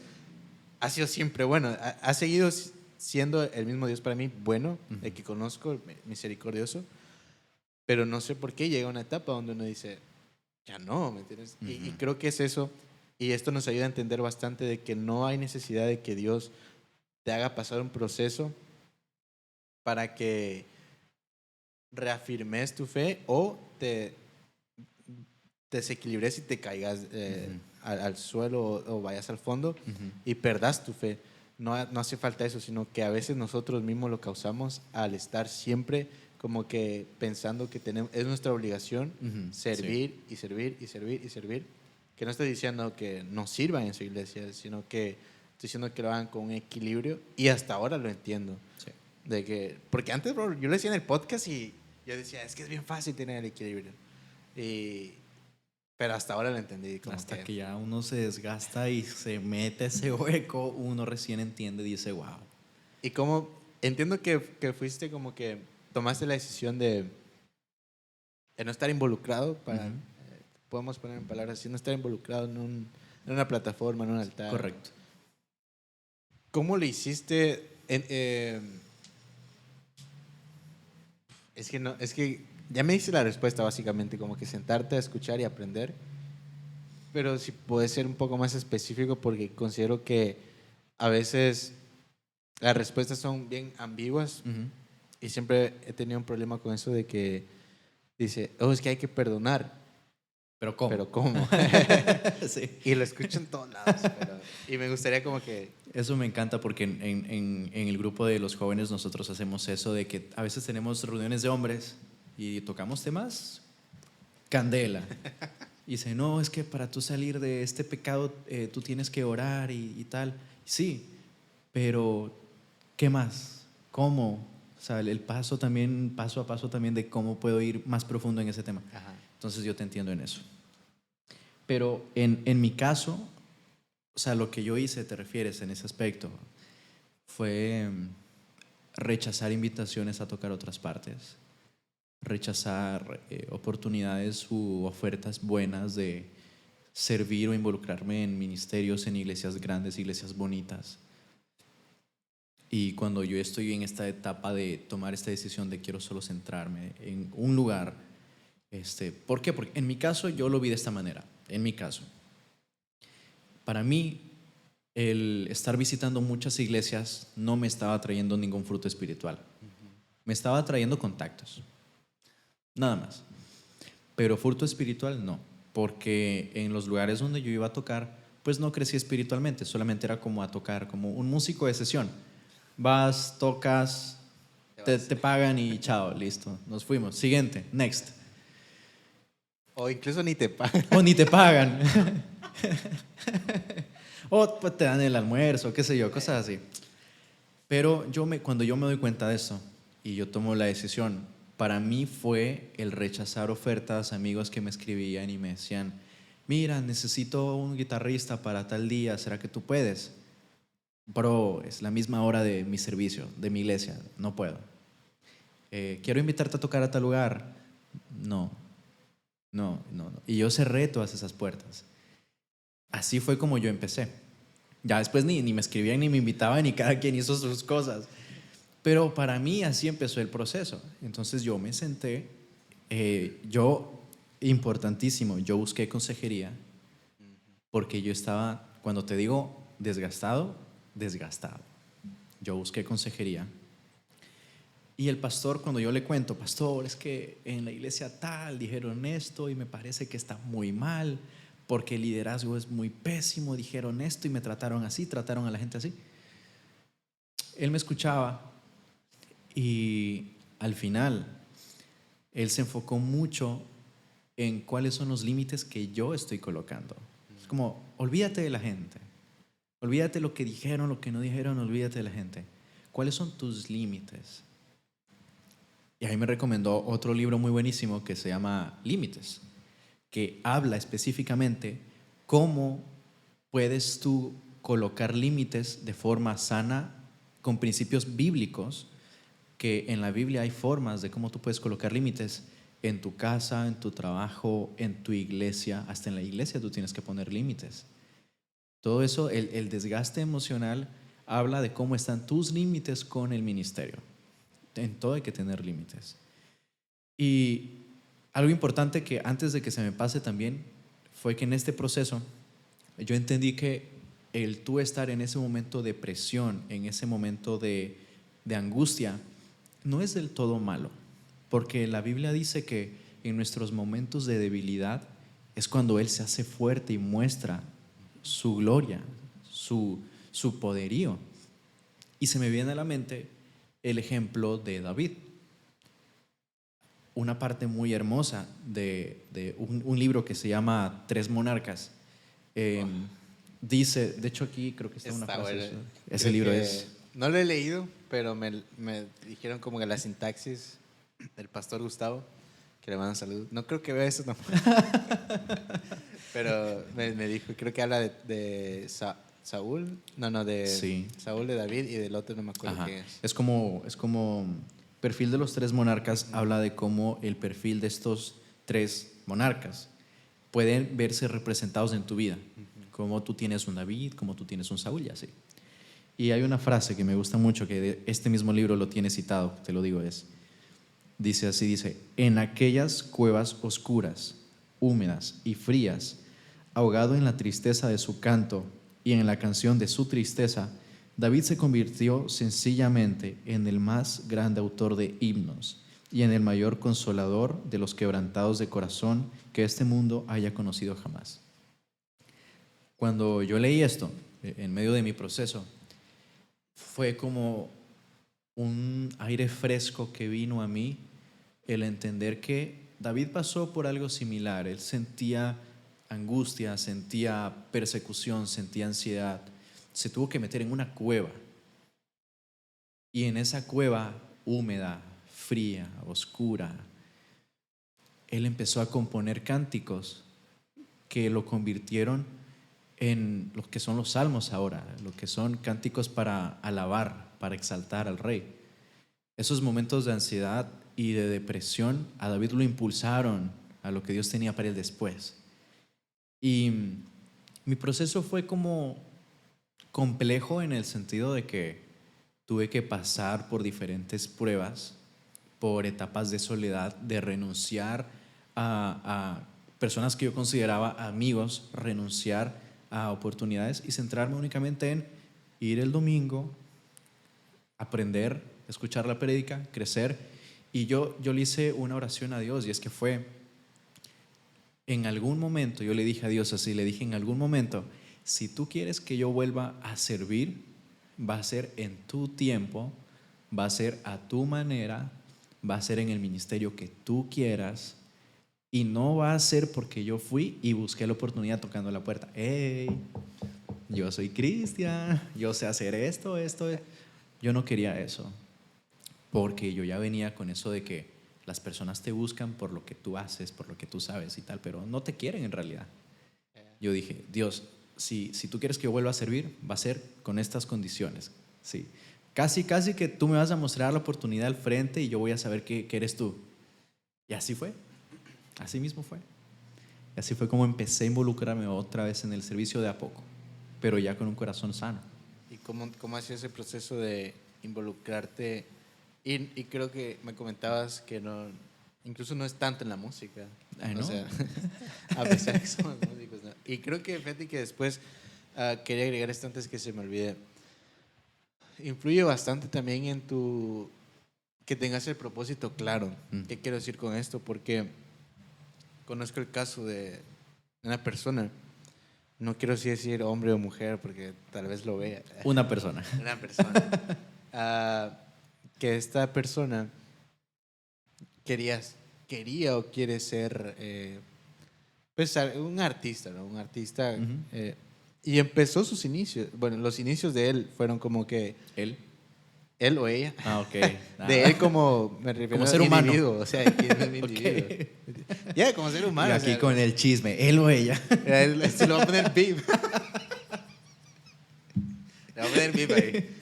ha sido siempre bueno, ha seguido siendo el mismo Dios para mí, bueno, el que conozco, misericordioso, pero no sé por qué llega una etapa donde uno dice, ya no, ¿me entiendes? Uh-huh. Y creo que es eso, y esto nos ayuda a entender bastante de que no hay necesidad de que Dios te haga pasar un proceso para que reafirmes tu fe o te desequilibres y te caigas uh-huh, al suelo o vayas al fondo, uh-huh, y perdas tu fe. No hace falta eso, sino que a veces nosotros mismos lo causamos al estar siempre como que pensando que es nuestra obligación, uh-huh, servir, sí, y servir y servir y servir. Que no estoy diciendo que no sirvan en su iglesia, sino que estoy diciendo que lo hagan con un equilibrio, y hasta ahora lo entiendo. Sí. Porque antes, bro, yo lo decía en el podcast y yo decía, es que es bien fácil tener el equilibrio. Pero hasta ahora lo entendí. Hasta que ya uno se desgasta y se mete ese hueco, uno recién entiende y dice, wow. Y como entiendo que fuiste como que tomaste la decisión de no estar involucrado para, uh-huh, podemos poner en palabras así, no estar involucrado en una plataforma, en un altar. Correcto. ¿Cómo le hiciste? Es que ya me dice la respuesta básicamente, como que sentarte a escuchar y aprender, pero si puedes ser un poco más específico porque considero que a veces las respuestas son bien ambiguas y siempre he tenido un problema con eso de que dice, oh, es que hay que perdonar. ¿Pero cómo? ¿Pero cómo? Sí. Y lo escucho en todos lados. Y me gustaría como que... Eso me encanta porque en el grupo de los jóvenes nosotros hacemos eso de que a veces tenemos reuniones de hombres y tocamos temas candela. Y dice, no, es que para tú salir de este pecado tú tienes que orar y tal. Sí, pero ¿qué más? ¿Cómo? O sea, el paso también, paso a paso también de cómo puedo ir más profundo en ese tema. Ajá. Entonces yo te entiendo en eso. Pero en mi caso, o sea, lo que yo hice, te refieres en ese aspecto, fue rechazar invitaciones a tocar otras partes, rechazar oportunidades u ofertas buenas de servir o involucrarme en ministerios, en iglesias grandes, iglesias bonitas. Y cuando yo estoy en esta etapa de tomar esta decisión de quiero solo centrarme en un lugar, ¿por qué? Porque en mi caso yo lo vi de esta manera. En mi caso, para mí, el estar visitando muchas iglesias no me estaba trayendo ningún fruto espiritual. Me estaba trayendo contactos, nada más. Pero fruto espiritual no, porque en los lugares donde yo iba a tocar, pues no crecí espiritualmente, solamente era como a tocar, como un músico de sesión. Vas, tocas, te pagan y chao, listo, nos fuimos. Siguiente, next. O incluso ni te pagan. O ni te pagan. O pues, te dan el almuerzo, qué sé yo, cosas así. Pero cuando yo me doy cuenta de eso y yo tomo la decisión, para mí fue el rechazar ofertas, amigos que me escribían y me decían, mira, necesito un guitarrista para tal día, ¿será que tú puedes? Bro, es la misma hora de mi servicio, de mi iglesia, no puedo. Quiero invitarte a tocar a tal lugar. No. Y yo cerré todas esas puertas. Así fue como yo empecé. Ya después ni me escribían, ni me invitaban, ni cada quien hizo sus cosas. Pero para mí así empezó el proceso. Entonces yo me senté, importantísimo, yo busqué consejería, porque yo estaba, cuando te digo desgastado. Yo busqué consejería. Y el pastor, cuando yo le cuento, pastor, es que en la iglesia tal dijeron esto y me parece que está muy mal, porque el liderazgo es muy pésimo, dijeron esto y me trataron así, trataron a la gente así. Él me escuchaba y al final él se enfocó mucho en cuáles son los límites que yo estoy colocando. Es como, olvídate de la gente, olvídate lo que dijeron, lo que no dijeron, olvídate de la gente. ¿Cuáles son tus límites? Y ahí me recomendó otro libro muy buenísimo que se llama Límites, que habla específicamente cómo puedes tú colocar límites de forma sana con principios bíblicos, que en la Biblia hay formas de cómo tú puedes colocar límites en tu casa, en tu trabajo, en tu iglesia. Hasta en la iglesia tú tienes que poner límites. Todo eso, el desgaste emocional habla de cómo están tus límites con el ministerio. En todo hay que tener límites. Y algo importante que antes de que se me pase también fue que en este proceso yo entendí que el tú estar en ese momento de presión, en ese momento de angustia, no es del todo malo, porque la Biblia dice que en nuestros momentos de debilidad es cuando Él se hace fuerte y muestra su gloria, su poderío. Y se me viene a la mente el ejemplo de David. Una parte muy hermosa de un libro que se llama Tres Monarcas. Dice, de hecho aquí creo que está una frase. Bueno. Ese libro es... No lo he leído, pero me dijeron como que la sintaxis del pastor Gustavo, que le mandan salud. No creo que vea eso tampoco. Pero me dijo, creo que habla de Saúl. No, de sí. Saúl, de David, y del otro no me acuerdo qué es. Es como perfil de los tres monarcas habla de cómo el perfil de estos tres monarcas. pueden verse representados en tu vida, como tú tienes un David, como tú tienes un Saúl y así. Y hay una frase que me gusta mucho, que de este mismo libro lo tiene citado, te lo digo, dice así, dice: en aquellas cuevas oscuras, húmedas y frías, ahogado en la tristeza de su canto y en la canción de su tristeza, David se convirtió sencillamente en el más grande autor de himnos y en el mayor consolador de los quebrantados de corazón que este mundo haya conocido jamás. Cuando yo leí esto, en medio de mi proceso, fue como un aire fresco que vino a mí, el entender que David pasó por algo similar. Él sentía angustia, sentía persecución, sentía ansiedad. Se tuvo que meter en una cueva. Y en esa cueva húmeda, fría, oscura, él empezó a componer cánticos que lo convirtieron en lo que son los salmos ahora, lo que son cánticos para alabar, para exaltar al Rey. Esos momentos de ansiedad y de depresión a David lo impulsaron a lo que Dios tenía para él después. Y mi proceso fue como complejo en el sentido de que tuve que pasar por diferentes pruebas, por etapas de soledad, de renunciar a personas que yo consideraba amigos, renunciar a oportunidades y centrarme únicamente en ir el domingo, aprender, escuchar la prédica, crecer. Y yo le hice una oración a Dios, y es que fue, en algún momento, yo le dije a Dios así, le dije: en algún momento, si tú quieres que yo vuelva a servir, va a ser en tu tiempo, va a ser a tu manera, va a ser en el ministerio que tú quieras, y no va a ser porque yo fui y busqué la oportunidad tocando la puerta. ¡Hey! Yo soy Cristian, yo sé hacer esto. Yo no quería eso, porque yo ya venía con eso de que las personas te buscan por lo que tú haces, por lo que tú sabes y tal, pero no te quieren en realidad. Yo dije: Dios, si tú quieres que yo vuelva a servir, va a ser con estas condiciones. Sí. Casi que tú me vas a mostrar la oportunidad al frente y yo voy a saber que eres tú. Y así fue. Así mismo fue. Y así fue como empecé a involucrarme otra vez en el servicio de a poco, pero ya con un corazón sano. ¿Y cómo ha sido ese proceso de involucrarte? Y creo que me comentabas que no, incluso no es tanto en la música. Ay, ¿no? O sea, a pesar de que somos músicos, ¿no? Y creo que, fíjate que después quería agregar esto antes que se me olvide. Influye bastante también en que tengas el propósito claro. ¿Qué quiero decir con esto? Porque conozco el caso de una persona, no quiero decir hombre o mujer porque tal vez lo vea. Una persona. Una persona. Que esta persona quería o quiere ser pues un artista, ¿no? Un artista. Y empezó sus inicios. Bueno, los inicios de él fueron como que él o ella. Ah, ok. De él como, me refiero como a ser humano. individuo, o sea, ¿quién es el individuo? Ya, como ser humano. Y aquí o sea, con el chisme, él o ella. se lo va a poner pip. Le va a poner pip ahí.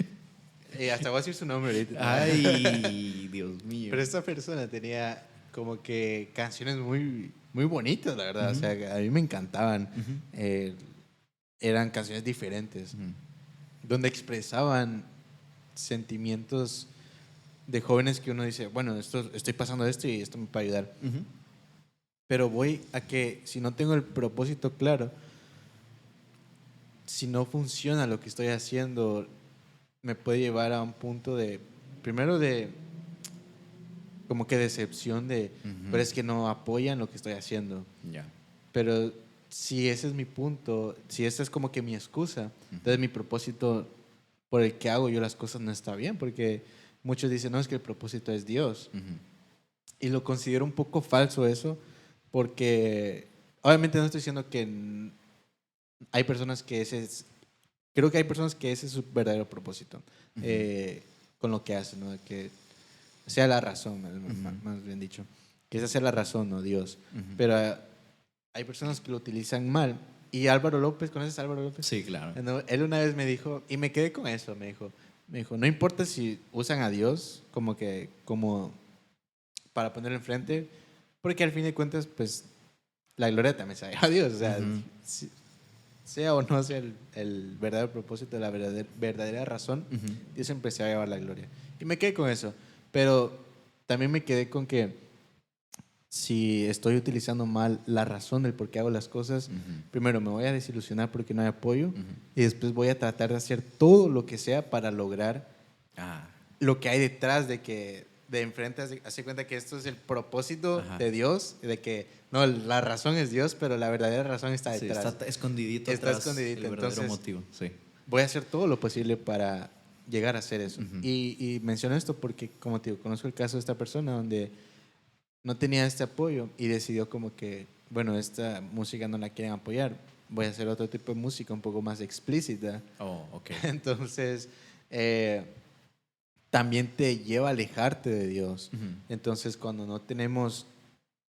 Y hasta voy a decir su nombre ahorita. Ay, Dios mío. Pero esta persona tenía como que canciones muy, muy bonitas, la verdad. O sea, a mí me encantaban. Eran canciones diferentes, donde expresaban sentimientos de jóvenes que uno dice: bueno, estoy pasando esto y esto me puede ayudar. Pero voy a que si no tengo el propósito claro, si no funciona lo que estoy haciendo, me puede llevar a un punto primero de como que decepción pero es que no apoyan lo que estoy haciendo. Pero si ese es mi punto, si esa es como que mi excusa, entonces mi propósito por el que hago yo las cosas no está bien, porque muchos dicen: no, es que el propósito es Dios. Y lo considero un poco falso eso, porque obviamente no estoy diciendo que hay personas que creo que hay personas que ese es su verdadero propósito, con lo que hacen, ¿no? Que sea la razón, más bien dicho, que esa sea la razón, no Dios. Pero hay personas que lo utilizan mal. Y Álvaro López, ¿conoces a Álvaro López? Sí, claro. Él una vez me dijo, y me quedé con eso, me dijo, no importa si usan a Dios como para ponerlo enfrente, porque al fin de cuentas, pues, la gloria también se va a llevar a Dios. O sea, Ujú. sea o no sea el verdadero propósito, la verdadera razón, Ujú. Dios siempre se va a llevar la gloria. Y me quedé con eso. Pero también me quedé con que si estoy utilizando mal la razón del por qué hago las cosas, Ujú. primero me voy a desilusionar porque no hay apoyo, Ujú. y después voy a tratar de hacer todo lo que sea para lograr Ah, lo que hay detrás de que de enfrente hace cuenta que esto es el propósito ajá. de Dios, de que no, la razón es Dios, pero la verdadera razón está Sí, detrás. está escondidito Está atrás escondidito. el verdadero Entonces, motivo. Sí. voy a hacer todo lo posible para llegar a hacer eso. Ujú. Y menciono esto porque, como te digo, conozco el caso de esta persona donde no tenía este apoyo y decidió como que, bueno, esta música no la quieren apoyar, voy a hacer otro tipo de música un poco más explícita. Oh, ok. Entonces, también te lleva a alejarte de Dios. Ujú. Entonces, cuando no tenemos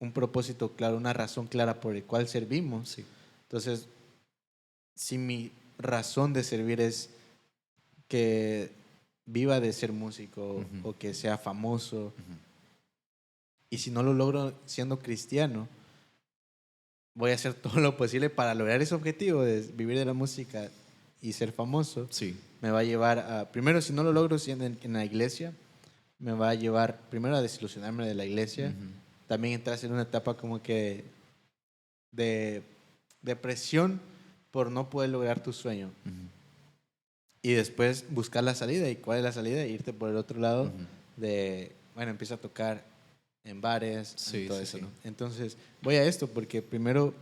un propósito claro, una razón clara por el cual servimos, Sí. entonces, si mi razón de servir es que viva de ser músico Ujú. o que sea famoso, Ujú. y si no lo logro siendo cristiano, voy a hacer todo lo posible para lograr ese objetivo de vivir de la música y ser famoso. Sí. Me va a llevar a, primero, si no lo logro siendo en la iglesia, me va a llevar primero a desilusionarme de la iglesia, Ujú. también entrar en una etapa como que de depresión por no poder lograr tu sueño. Ujú. Y después buscar la salida. ¿Y cuál es la salida? Irte por el otro lado Ujú. de, bueno, empieza a tocar en bares, en Sí, todo sí, eso, sí. ¿no? Entonces, voy a esto porque primero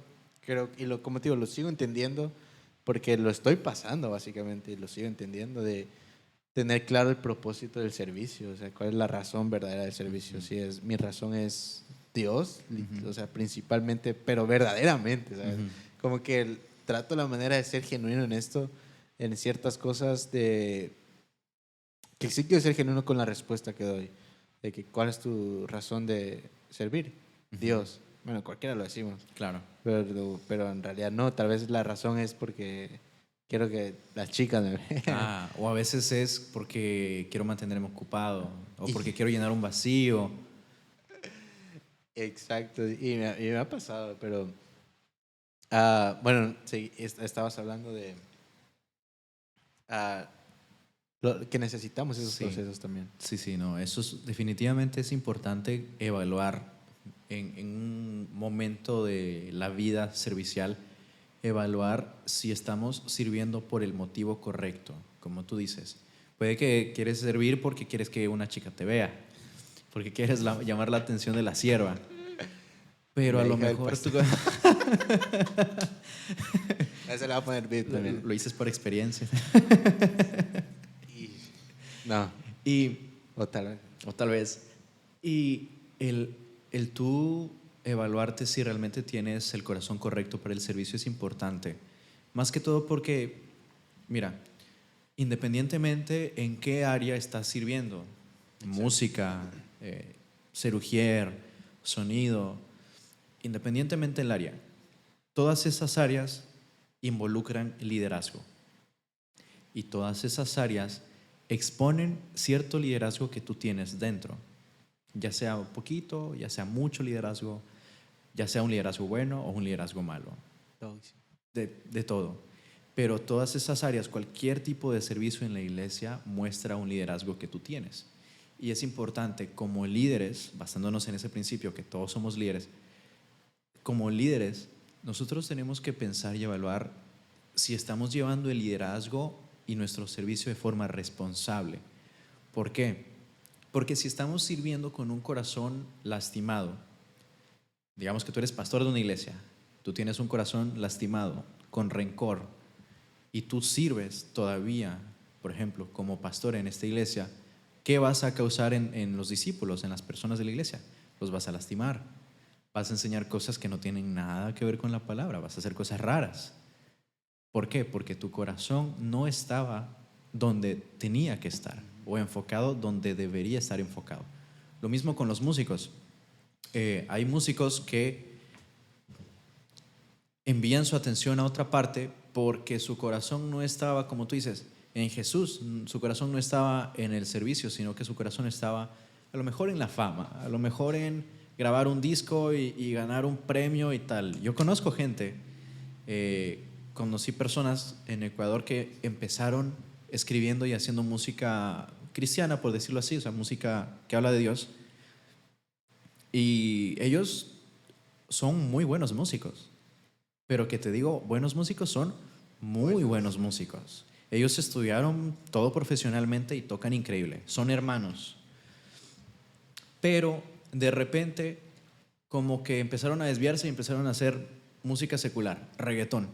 creo, y como te digo, lo sigo entendiendo porque lo estoy pasando básicamente y lo sigo entendiendo de tener claro el propósito del servicio, o sea, cuál es la razón verdadera del servicio. Ujú. Si es, mi razón es Dios, Ujú. o sea, principalmente, pero verdaderamente, ¿sabes? Ujú. Como que trato la manera de ser genuino en esto, en ciertas cosas de que sí quiero ser genuino con la respuesta que doy, de que cuál es tu razón de servir. Ujú. Dios. Bueno, cualquiera lo decimos, Claro. pero en realidad no, tal vez la razón es porque quiero que las chicas me vean. Ah, o a veces es porque quiero mantenerme ocupado o Y- porque quiero llenar un vacío. Exacto, y me ha pasado, pero bueno, sí, estabas hablando de ah, que necesitamos esos Sí, procesos también. sí, sí, no. Definitivamente es importante evaluar en un momento de la vida servicial, evaluar si estamos sirviendo por el motivo correcto, como tú dices. Puede que quieres servir porque quieres que una chica te vea, porque quieres llamar la atención de la sierva, pero a La lo hija del mejor tú pastor. A ese le va a poner beat también. lo dices por experiencia. Y- no, Y o tal vez. O tal vez. Y el tú evaluarte si realmente tienes el corazón correcto para el servicio es importante. Más que todo porque, mira, independientemente en qué área estás sirviendo, música, ser ujier, sonido, independientemente del área, todas esas áreas involucran liderazgo. Y todas esas áreas exponen cierto liderazgo que tú tienes dentro, ya sea un poquito, ya sea mucho liderazgo, ya sea un liderazgo bueno o un liderazgo malo, de todo. Pero todas esas áreas, cualquier tipo de servicio en la iglesia muestra un liderazgo que tú tienes. Y es importante como líderes, basándonos en ese principio que todos somos líderes, como líderes nosotros tenemos que pensar y evaluar si estamos llevando el liderazgo y nuestro servicio de forma responsable. ¿Por qué? Porque si estamos sirviendo con un corazón lastimado, digamos que tú eres pastor de una iglesia, tú tienes un corazón lastimado, con rencor, y tú sirves todavía, por ejemplo, como pastor en esta iglesia, ¿qué vas a causar en los discípulos, en las personas de la iglesia? Los vas a lastimar, vas a enseñar cosas que no tienen nada que ver con la palabra, vas a hacer cosas raras. ¿Por qué? Porque tu corazón no estaba donde tenía que estar o enfocado donde debería estar enfocado. Lo mismo con los músicos. Hay músicos que envían su atención a otra parte porque su corazón no estaba, como tú dices, en Jesús. Su corazón no estaba en el servicio, sino que su corazón estaba a lo mejor en la fama, a lo mejor en grabar un disco y ganar un premio y tal. Yo conozco gente, conocí personas en Ecuador que empezaron escribiendo y haciendo música cristiana, por decirlo así, o sea, música que habla de Dios. Y ellos son muy buenos músicos. Pero que te digo, buenos músicos son muy buenos músicos. Ellos estudiaron todo profesionalmente y tocan increíble. Son hermanos. Pero de repente como que empezaron a desviarse y empezaron a hacer música secular, reggaetón.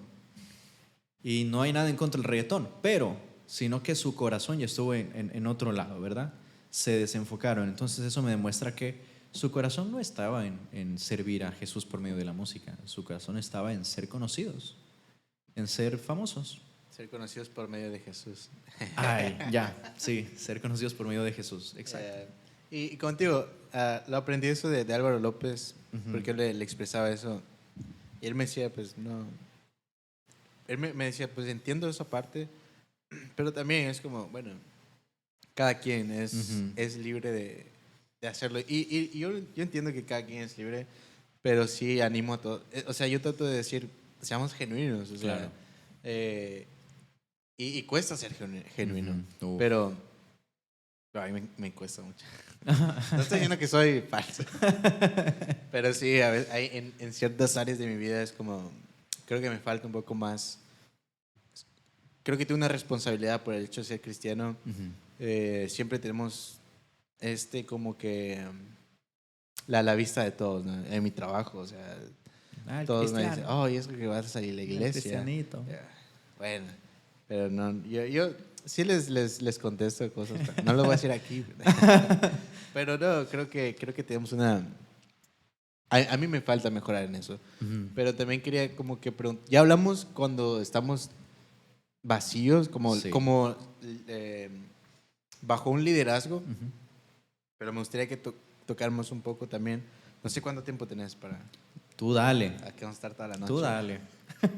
Y no hay nada en contra del reggaetón, pero sino que su corazón ya estuvo en otro lado, ¿verdad? Se desenfocaron. Entonces eso me demuestra que su corazón no estaba en servir a Jesús por medio de la música. Su corazón estaba en ser conocidos, en ser famosos. Ser conocidos por medio de Jesús. Ay, ya, sí, ser conocidos por medio de Jesús, exacto. Y contigo, lo aprendí eso de Álvaro López, porque él le expresaba eso. Y él me decía, pues no. Él me decía, pues entiendo esa parte, pero también es como, bueno, cada quien es libre de hacerlo. Y yo entiendo que cada quien es libre, pero sí animo a todos. O sea, yo trato de decir, seamos genuinos. O sea, claro. Y cuesta ser genuino, pero a mí me cuesta mucho. No estoy diciendo que soy falso, pero sí, a veces en ciertas áreas de mi vida es como, creo que me falta un poco más. Creo que tengo una responsabilidad por el hecho de ser cristiano. Siempre tenemos como que la vista de todos, ¿no? En mi trabajo, o sea, todos me dicen, oh, y es que vas a salir a la iglesia. Cristianito. Bueno, pero no, yo sí les contesto cosas, pero no lo voy a decir aquí. Pero no, creo que tenemos una. A mí me falta mejorar en eso. Pero también quería como que preguntar. Ya hablamos cuando estamos vacíos, como bajo un liderazgo. Pero me gustaría que tocáramos un poco también. No sé cuánto tiempo tenés para. Tú dale. Aquí vamos a estar toda la noche. Tú dale.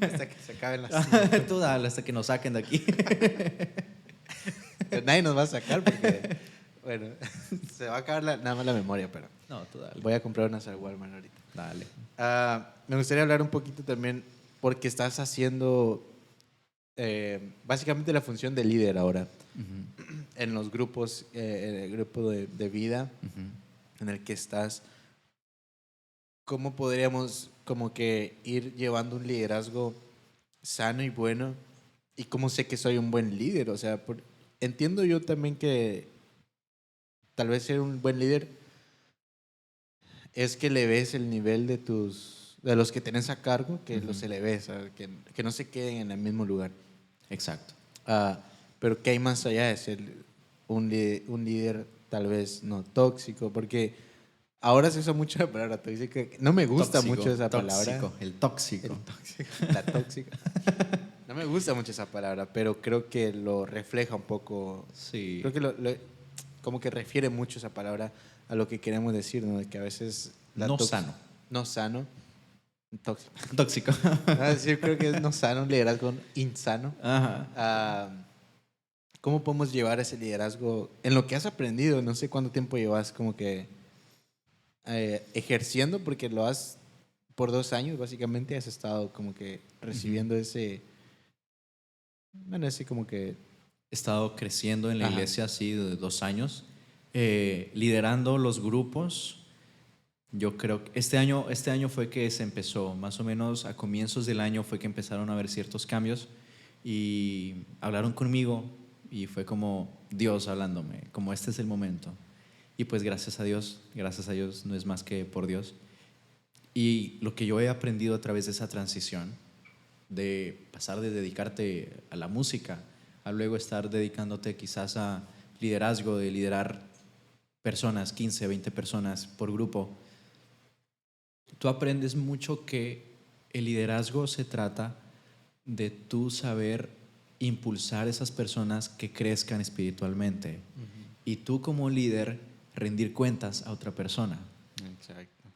Hasta que se acaben las. Tú dale, hasta que nos saquen de aquí. Nadie nos va a sacar porque, bueno, se va a acabar nada más la memoria, pero. No, tú dale. Voy a comprar unas al Walmart ahorita. Dale. Me gustaría hablar un poquito también, porque estás haciendo básicamente la función de líder ahora en los grupos, en el grupo de vida en el que estás. ¿Cómo podríamos como que ir llevando un liderazgo sano y bueno? ¿Y cómo sé que soy un buen líder? O sea, entiendo yo también que tal vez ser un buen líder es que le ves el nivel de los que tenés a cargo, que los eleves, que no se queden en el mismo lugar. Exacto. Pero que hay más allá de ser un líder tal vez no tóxico, porque ahora se usa mucho la palabra tóxica. No me gusta tóxico, mucho esa palabra. El tóxico. La tóxica. No me gusta mucho esa palabra, pero creo que lo refleja un poco. Sí. Creo que como que refiere mucho esa palabra a lo que queremos decir, ¿no? De que a veces no sano. No sano. Tóxico. Tóxico. Sí, creo que es no sano, un liderazgo insano. Ajá. ¿Cómo podemos llevar ese liderazgo en lo que has aprendido? No sé cuánto tiempo llevas como que ejerciendo, porque lo has por 2 años básicamente has estado como que recibiendo ese como que he estado creciendo en la iglesia así de 2 años, liderando los grupos. Yo creo que este año fue que se empezó, más o menos a comienzos del año fue que empezaron a haber ciertos cambios y hablaron conmigo y fue como Dios hablándome, como este es el momento. Y pues gracias a Dios, no es más que por Dios. Y lo que yo he aprendido a través de esa transición, de pasar de dedicarte a la música, a luego estar dedicándote quizás a liderazgo, de liderar personas, 15, 20 personas por grupo, tú aprendes mucho que el liderazgo se trata de tú saber impulsar a esas personas que crezcan espiritualmente. Y tú como líder rendir cuentas a otra persona. Exacto.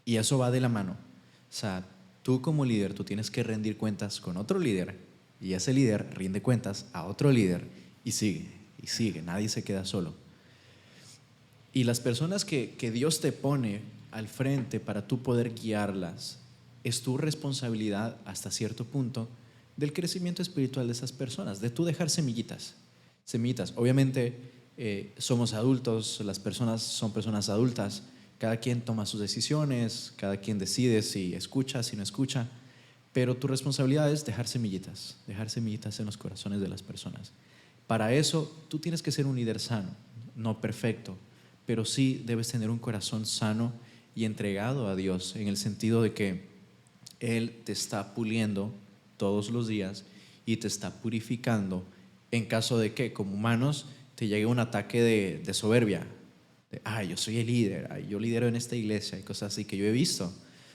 Y eso va de la mano. O sea, tú como líder, tú tienes que rendir cuentas con otro líder y ese líder rinde cuentas a otro líder y sigue, nadie se queda solo. Y las personas que Dios te pone al frente para tú poder guiarlas. Es tu responsabilidad hasta cierto punto del crecimiento espiritual de esas personas, de tú dejar semillitas. Obviamente somos adultos, las personas son personas adultas, cada quien toma sus decisiones, cada quien decide si escucha, si no escucha, pero tu responsabilidad es dejar semillitas en los corazones de las personas. Para eso tú tienes que ser un líder sano, no perfecto, pero sí debes tener un corazón sano y entregado a Dios, en el sentido de que Él te está puliendo todos los días y te está purificando en caso de que como humanos te llegue un ataque de soberbia, de, yo soy el líder, yo lidero en esta iglesia y cosas así que yo he visto,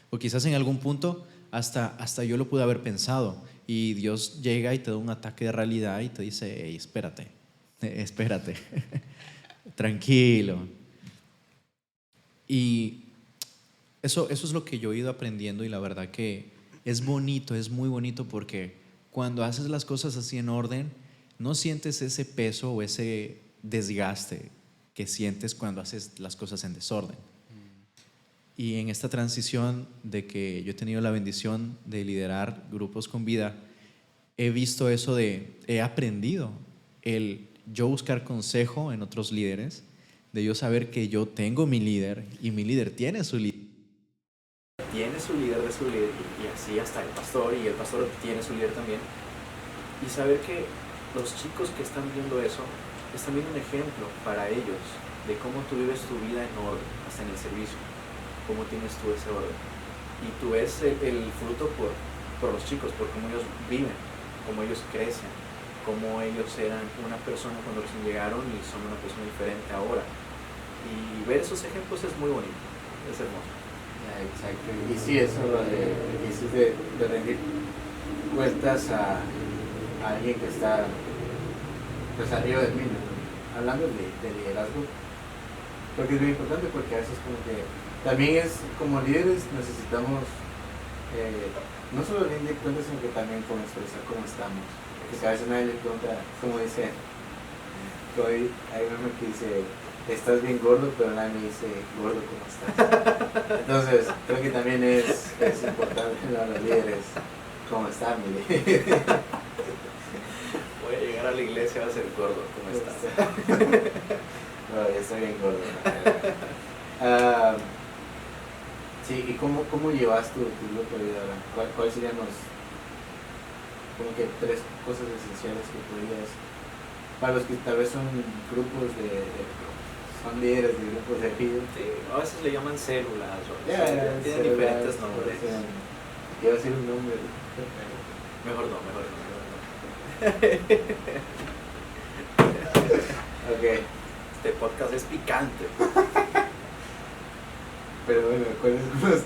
o quizás en algún punto hasta yo lo pude haber pensado, y Dios llega y te da un ataque de realidad y te dice, hey, espérate, tranquilo. Y eso es lo que yo he ido aprendiendo, y la verdad que es bonito, es muy bonito, porque cuando haces las cosas así en orden, no sientes ese peso o ese desgaste que sientes cuando haces las cosas en desorden. Y en esta transición de que yo he tenido la bendición de liderar grupos con vida, he visto eso he aprendido el yo buscar consejo en otros líderes, de yo saber que yo tengo mi líder y mi líder tiene su líder. Tiene su líder de su líder, y así hasta el pastor, y el pastor tiene su líder también. Y saber que los chicos que están viendo eso están viendo un ejemplo para ellos de cómo tú vives tu vida en orden, hasta en el servicio, cómo tienes tú ese orden. Y tú ves el fruto por los chicos, por cómo ellos viven, cómo ellos crecen, cómo ellos eran una persona cuando recién llegaron y son una persona diferente ahora. Y ver esos ejemplos es muy bonito, es hermoso. Exacto, y sí, eso lo de rendir cuentas a alguien que está pues arriba de mí, ¿no? Hablando de liderazgo, porque es muy importante, porque a veces como que también es, como líderes necesitamos no solo rendir cuentas, sino que también como expresar cómo estamos, porque a veces nadie le pregunta, como dice, hoy hay uno que dice, estás bien gordo, pero nadie me dice, gordo, ¿cómo estás? Entonces, creo que también es importante a los líderes, ¿cómo están, mi líder? Voy a llegar a la iglesia, va a ser gordo, ¿cómo estás? No, ya estoy bien gordo. Sí, ¿y cómo llevas tu grupo de vida ahora? ¿Cuáles serían como que 3 cosas esenciales que podrías, para los que tal vez son grupos son líderes de grupos de vida? Sí, a veces le llaman células, tienen diferentes nombres. Quiero decir un nombre. Mejor no. Ok. Este podcast es picante. Pero bueno, ¿cuáles son las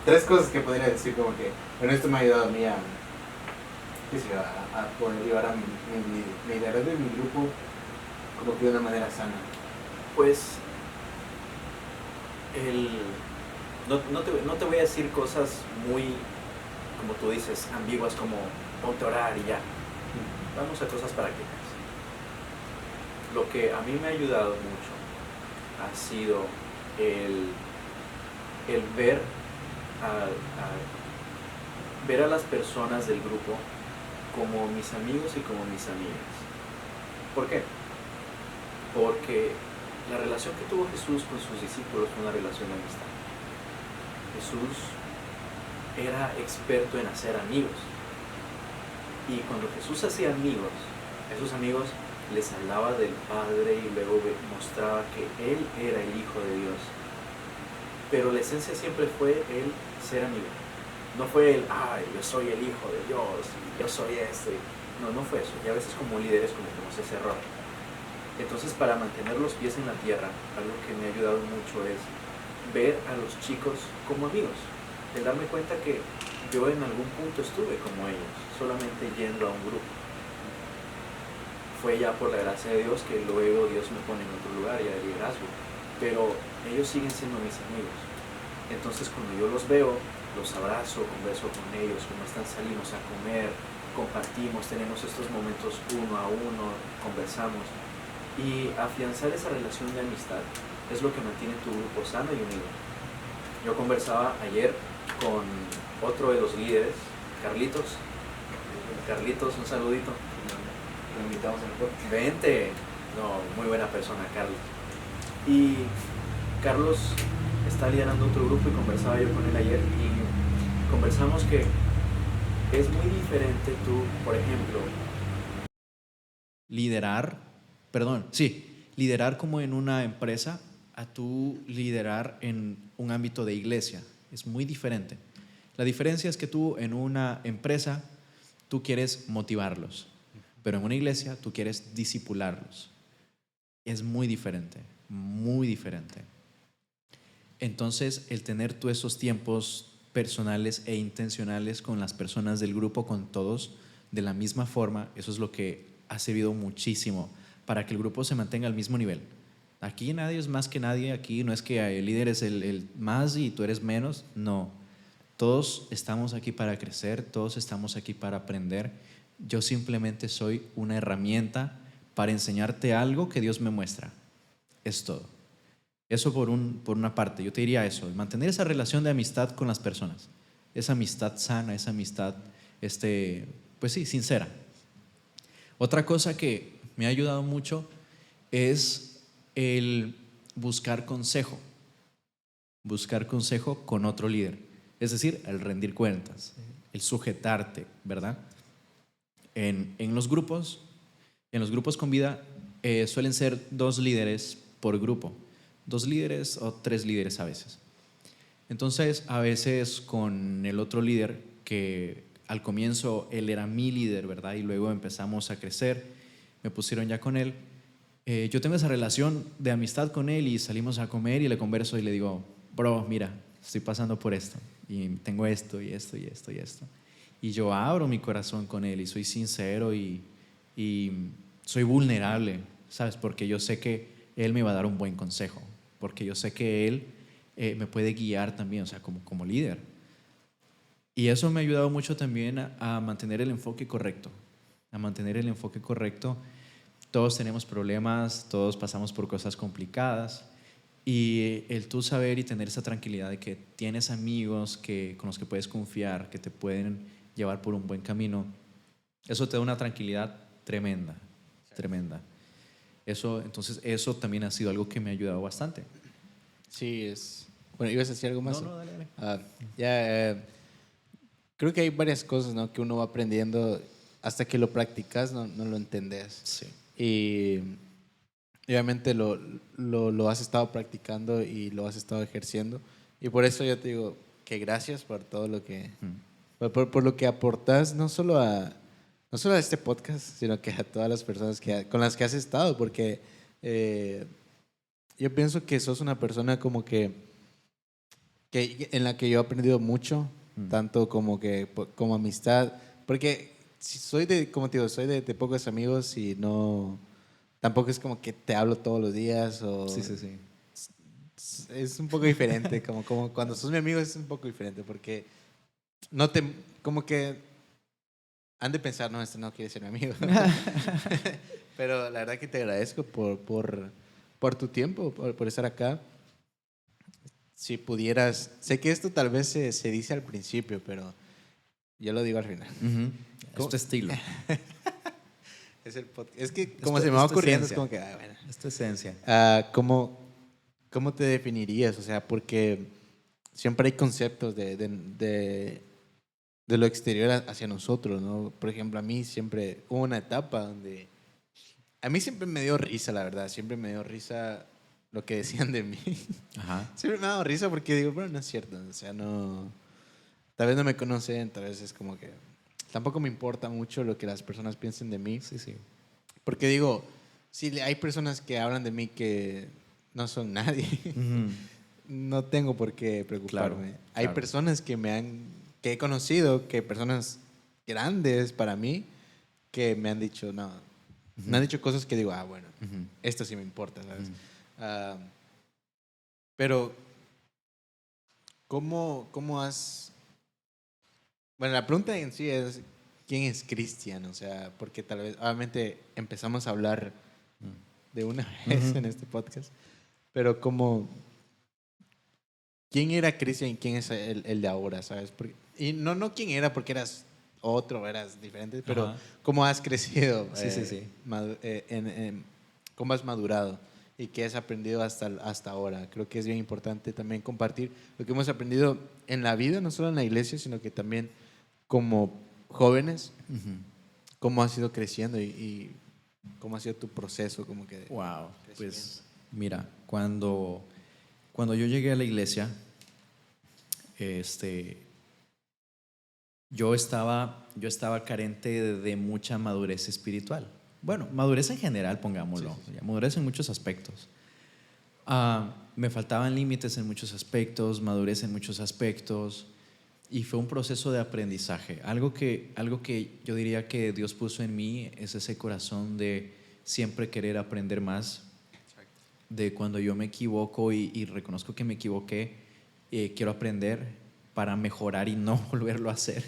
3 cosas que podría decir como que, bueno, esto me ha ayudado a mí a poder llevar a mi liderazgo de mi grupo como que de una manera sana? Pues no te voy a decir cosas muy, como tú dices, ambiguas, como ponte a orar y ya. Vamos a cosas prácticas. Lo que a mí me ha ayudado mucho ha sido el ver a las personas del grupo como mis amigos y como mis amigas. ¿Por qué? Porque la relación que tuvo Jesús con sus discípulos fue una relación de amistad. Jesús era experto en hacer amigos. Y cuando Jesús hacía amigos, a esos amigos les hablaba del Padre y luego mostraba que Él era el Hijo de Dios. Pero la esencia siempre fue el ser amigo. No fue el, yo soy el Hijo de Dios, yo soy este. No fue eso. Y a veces como líderes cometemos ese error. Entonces, para mantener los pies en la tierra, algo que me ha ayudado mucho es ver a los chicos como amigos. De darme cuenta que yo en algún punto estuve como ellos, solamente yendo a un grupo. Fue ya por la gracia de Dios que luego Dios me pone en otro lugar, ya de liderazgo. Pero ellos siguen siendo mis amigos. Entonces, cuando yo los veo, los abrazo, converso con ellos, cuando están salimos a comer, compartimos, tenemos estos momentos uno a uno, conversamos. Y afianzar esa relación de amistad es lo que mantiene tu grupo sano y unido. Yo conversaba ayer con otro de los líderes, Carlitos. Carlitos, un saludito. Lo invitamos al podcast. Vente. No, muy buena persona, Carlos. Y Carlos está liderando otro grupo y conversaba yo con él ayer y conversamos que es muy diferente tú, por ejemplo, liderar como en una empresa a tú liderar en un ámbito de iglesia. Es muy diferente. La diferencia es que tú en una empresa, tú quieres motivarlos, pero en una iglesia tú quieres discipularlos. Es muy diferente, muy diferente. Entonces, el tener tú esos tiempos personales e intencionales con las personas del grupo, con todos, de la misma forma, eso es lo que ha servido muchísimo para que el grupo se mantenga al mismo nivel. Aquí nadie es más que nadie, aquí no es que el líder es el más y tú eres menos, no. Todos estamos aquí para crecer, todos estamos aquí para aprender. Yo simplemente soy una herramienta para enseñarte algo que Dios me muestra. Es todo. Eso por una parte, yo te diría eso, mantener esa relación de amistad con las personas, esa amistad sana, esa amistad, pues sí, sincera. Otra cosa que me ha ayudado mucho es el buscar consejo con otro líder, es decir, el rendir cuentas, el sujetarte, ¿verdad? En los grupos con vida suelen ser 2 líderes por grupo. 2 líderes o 3 líderes a veces. Entonces, a veces con el otro líder, que al comienzo él era mi líder, ¿verdad? Y luego empezamos a crecer, me pusieron ya con él. Yo tengo esa relación de amistad con él y salimos a comer y le converso y le digo, bro, mira, estoy pasando por esto y tengo esto y esto y esto y esto. Y yo abro mi corazón con él y soy sincero y soy vulnerable, ¿sabes? Porque yo sé que él me va a dar un buen consejo, porque yo sé que él me puede guiar también, o sea, como líder. Y eso me ha ayudado mucho también a mantener el enfoque correcto, Todos tenemos problemas, todos pasamos por cosas complicadas y el tú saber y tener esa tranquilidad de que tienes amigos con los que puedes confiar, que te pueden llevar por un buen camino, eso te da una tranquilidad tremenda, tremenda. Entonces eso también ha sido algo que me ha ayudado bastante. Sí, Bueno, ¿ibas a decir algo más? No, dale. Creo que hay varias cosas, ¿no?, que uno va aprendiendo hasta que lo practicas, no lo entendés. Sí. Y obviamente lo has estado practicando y lo has estado ejerciendo. Y por eso yo te digo que gracias por todo lo que... Por lo que aportas, no solo a este podcast, sino que a todas las personas con las que has estado, porque yo pienso que sos una persona como que en la que yo he aprendido mucho, tanto como amistad, porque soy como te digo, soy de pocos amigos y no, tampoco es como que te hablo todos los días o... Sí. Es un poco diferente, como cuando sos mi amigo es un poco diferente, porque como que han de pensar, no, este no quiere ser mi amigo. Pero la verdad que te agradezco por tu tiempo, por estar acá. Si pudieras, sé que esto tal vez se dice al principio, pero yo lo digo al final. Es tu estilo. Es que como se me va ocurriendo, es como que, bueno. Es tu esencia. ¿Cómo te definirías? O sea, porque siempre hay conceptos de lo exterior hacia nosotros, ¿no? Por ejemplo, a mí siempre hubo una etapa donde... A mí siempre me dio risa, la verdad. Siempre me dio risa lo que decían de mí. Ajá. Siempre me ha dado risa porque digo, bueno, no es cierto. O sea, no... Tal vez no me conocen, tal vez es como que... Tampoco me importa mucho lo que las personas piensen de mí. Sí. Porque digo, si hay personas que hablan de mí que no son nadie, no tengo por qué preocuparme. Claro. Hay personas que he conocido, que personas grandes para mí, que me han dicho, no, me han dicho cosas que digo, bueno, esto sí me importa, ¿sabes? Pero, ¿cómo has...? Bueno, la pregunta en sí es, ¿quién es Cristian? O sea, porque tal vez, obviamente, empezamos a hablar de una vez en este podcast, Pero como, ¿quién era Cristian y quién es el de ahora, sabes? Y no quién era porque eras otro, eras diferente, pero Ajá. cómo has crecido, Sí, sí, sí. cómo has madurado y qué has aprendido hasta ahora. Creo que es bien importante también compartir lo que hemos aprendido en la vida, no solo en la iglesia, sino que también como jóvenes, cómo has ido creciendo y cómo ha sido tu proceso como que de Wow, crecimiento. pues mira, cuando yo llegué a la iglesia, este, yo estaba carente de mucha madurez espiritual. Bueno, madurez en general, pongámoslo, Sí, sí, sí. ya, madurez en muchos aspectos. Me faltaban límites en muchos aspectos, madurez en muchos aspectos, y fue un proceso de aprendizaje. Algo que yo diría que Dios puso en mí es ese corazón de siempre querer aprender más, de cuando yo me equivoco y reconozco que me equivoqué, quiero aprender para mejorar y no volverlo a hacer.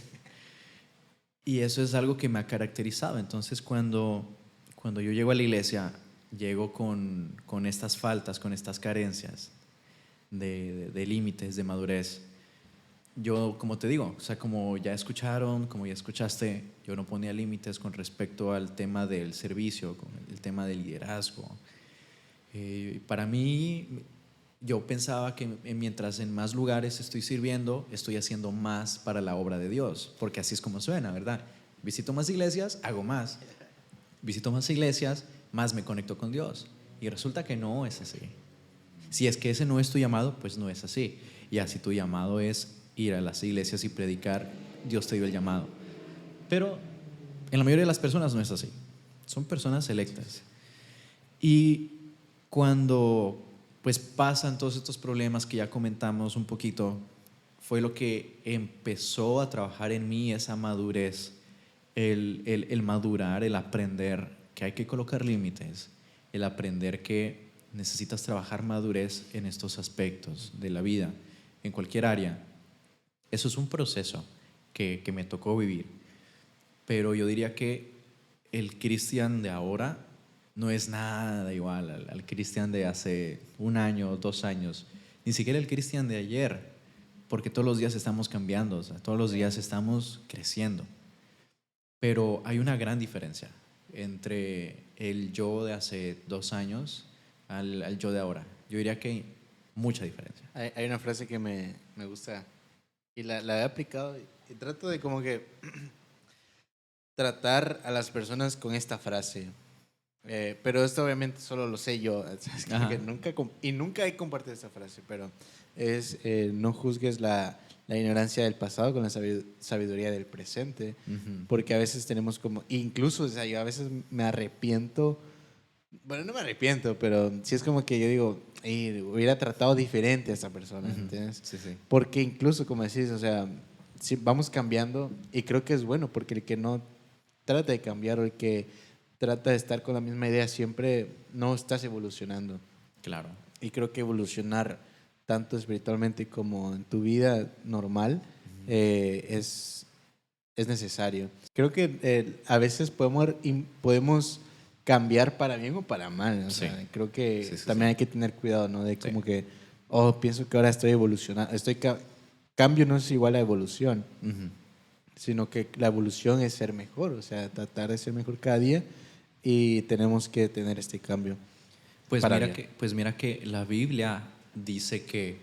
Y eso es algo que me ha caracterizado. Entonces, cuando yo llego a la iglesia, llego con estas faltas, con estas carencias de límites, de madurez. Yo, como te digo, o sea, como ya escucharon, como ya escuchaste, yo no ponía límites con respecto al tema del servicio, con el tema del liderazgo. Para mí, yo pensaba que mientras en más lugares estoy sirviendo, estoy haciendo más para la obra de Dios, porque así es como suena, ¿verdad? Visito más iglesias, hago más. Visito más iglesias, más me conecto con Dios. Y resulta que no es así. Si es que ese no es tu llamado, pues no es así. Y así tu llamado es ir a las iglesias y predicar, Dios te dio el llamado. Pero en la mayoría de las personas no es así. Son personas selectas. Y cuando pues pasan todos estos problemas que ya comentamos un poquito, fue lo que empezó a trabajar en mí esa madurez, el madurar, el aprender que hay que colocar límites, el aprender que necesitas trabajar madurez en estos aspectos de la vida, en cualquier área. Eso es un proceso que me tocó vivir. Pero yo diría que el Cristian de ahora no es nada igual al Cristian de hace un año, 2 años, ni siquiera el Cristian de ayer, porque todos los días estamos cambiando, o sea, todos los días estamos creciendo. Pero hay una gran diferencia entre el yo de hace 2 años al yo de ahora. Yo diría que hay mucha diferencia. Hay una frase que me gusta y la he aplicado y trato de como que tratar a las personas con esta frase. Pero esto obviamente solo lo sé yo, ¿sabes? Como que Ajá. nunca he compartido esta frase, pero es no juzgues la ignorancia del pasado con la sabiduría del presente, Ujú. porque a veces tenemos como, incluso, o sea, yo a veces me arrepiento, bueno, no me arrepiento, pero sí es como que yo digo, "Ey, hubiera tratado diferente a esta persona, Ujú. ¿entiendes?" Sí, sí. Porque incluso, como decís, o sea, sí, vamos cambiando y creo que es bueno, porque el que no trata de cambiar o el que trata de estar con la misma idea siempre no estás evolucionando. Claro. Y creo que evolucionar tanto espiritualmente como en tu vida normal es necesario. Creo que a veces podemos cambiar para bien o para mal. O Sí. sea, creo que Sí, sí, también sí. hay que tener cuidado, ¿no? De Sí. como que, oh, pienso que ahora estoy evolucionando. Cambio no es igual a evolución, Ujú. sino que la evolución es ser mejor, o sea, tratar de ser mejor cada día y tenemos que tener este cambio Pues para mira bien. que, pues mira que la Biblia dice que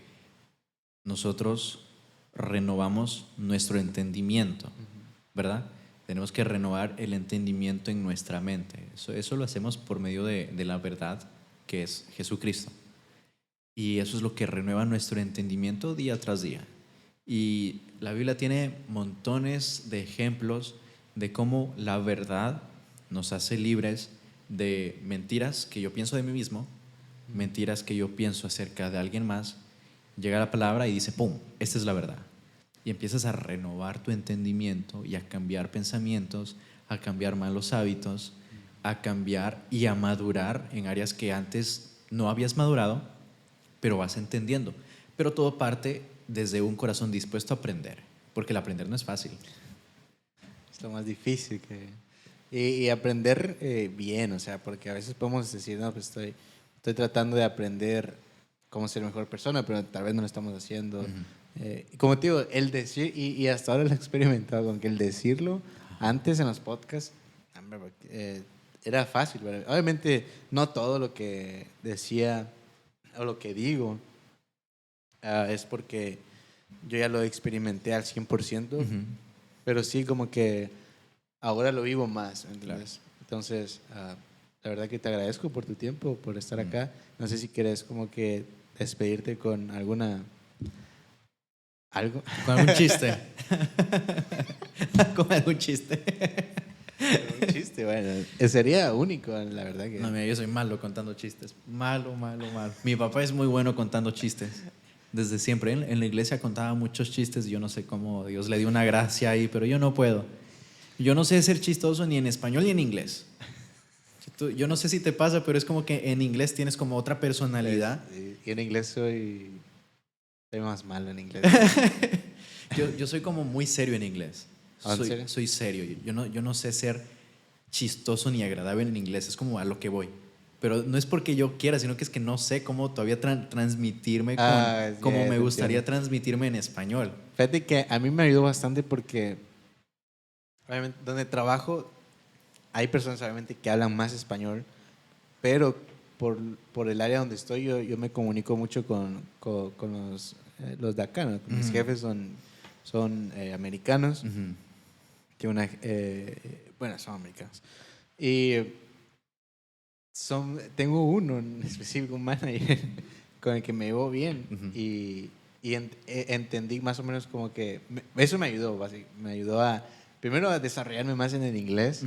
nosotros renovamos nuestro entendimiento, ¿verdad? Tenemos que renovar el entendimiento en nuestra mente. Eso lo hacemos por medio de la verdad, que es Jesucristo. Y eso es lo que renueva nuestro entendimiento día tras día. Y la Biblia tiene montones de ejemplos de cómo la verdad nos hace libres de mentiras que yo pienso de mí mismo, mentiras que yo pienso acerca de alguien más. Llega la palabra y dice, ¡pum!, esta es la verdad. Y empiezas a renovar tu entendimiento y a cambiar pensamientos, a cambiar malos hábitos, a cambiar y a madurar en áreas que antes no habías madurado, pero vas entendiendo. Pero todo parte desde un corazón dispuesto a aprender, porque el aprender no es fácil. Es lo más difícil y aprender bien, o sea, porque a veces podemos decir, no, pues estoy tratando de aprender cómo ser mejor persona, pero tal vez no lo estamos haciendo. Como te digo, el decir, y hasta ahora lo he experimentado, con que el decirlo antes en los podcasts era fácil. ¿Verdad? Obviamente no todo lo que decía o lo que digo es porque yo ya lo experimenté al 100%, pero sí como que ahora lo vivo más, ¿entendés? Claro. Entonces, la verdad que te agradezco por tu tiempo, por estar acá. No sé si quieres como que despedirte con algo. Con algún chiste. Con algún chiste. Un chiste, bueno, sería único, la verdad que... No, mira, yo soy malo contando chistes. Malo. Mi papá es muy bueno contando chistes. Desde siempre. En la iglesia contaba muchos chistes y yo no sé cómo Dios le dio una gracia ahí, pero yo no puedo. Yo no sé ser chistoso ni en español ni en inglés. Yo no sé si te pasa, pero es como que en inglés tienes como otra personalidad. Y en inglés soy más malo en inglés. Yo soy como muy serio en inglés. Soy serio. Yo no sé ser chistoso ni agradable en inglés. Es como a lo que voy. Pero no es porque yo quiera, sino que es que no sé cómo todavía transmitirme como me gustaría transmitirme en español. Fíjate que a mí me ayudó bastante porque obviamente donde trabajo hay personas obviamente que hablan más español, pero por el área donde estoy yo me comunico mucho con los de acá, ¿no? Mis jefes son americanos, bueno, son americanos. Y tengo uno en específico, un manager, con el que me llevo bien. Y entendí más o menos como que... Eso me ayudó, básicamente. Me ayudó primero a desarrollarme más en el inglés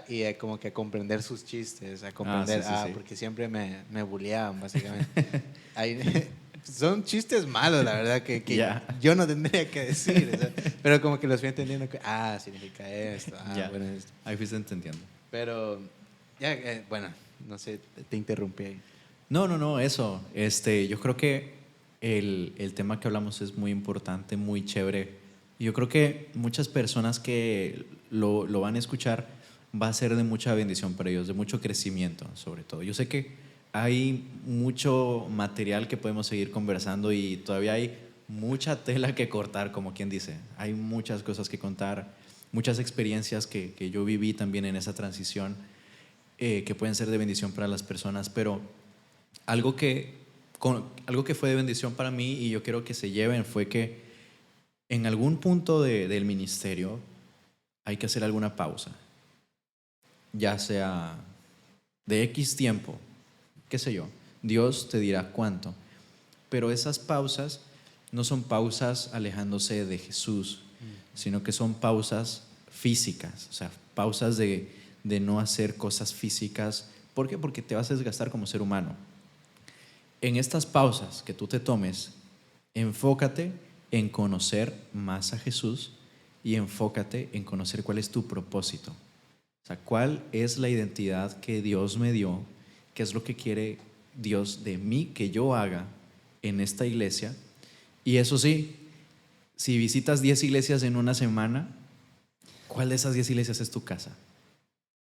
y como que a comprender sus chistes, a comprender... sí. Porque siempre me bulleaban, básicamente. Son chistes malos, la verdad, que yo no tendría que decir. Pero como que los fui entendiendo que, significa esto. Bueno, esto. Ahí fuiste entendiendo. Pero, bueno, no sé, te interrumpí ahí. No, eso. Yo creo que el tema que hablamos es muy importante, muy chévere. Yo creo que muchas personas que lo van a escuchar va a ser de mucha bendición para ellos, de mucho crecimiento, sobre todo. Yo sé que hay mucho material que podemos seguir conversando y todavía hay mucha tela que cortar, como quien dice. Hay muchas cosas que contar, muchas experiencias que yo viví también en esa transición que pueden ser de bendición para las personas, pero algo que fue de bendición para mí y yo quiero que se lleven fue que en algún punto del ministerio hay que hacer alguna pausa, ya sea de X tiempo, qué sé yo, Dios te dirá cuánto, pero esas pausas no son pausas alejándose de Jesús, sino que son pausas físicas, o sea, pausas de no hacer cosas físicas. ¿Por qué? Porque te vas a desgastar como ser humano. En estas pausas que tú te tomes, enfócate en conocer más a Jesús y enfócate en conocer cuál es tu propósito. O sea, cuál es la identidad que Dios me dio, qué es lo que quiere Dios de mí que yo haga en esta iglesia. Y eso sí, si visitas 10 iglesias en una semana, ¿cuál de esas 10 iglesias es tu casa?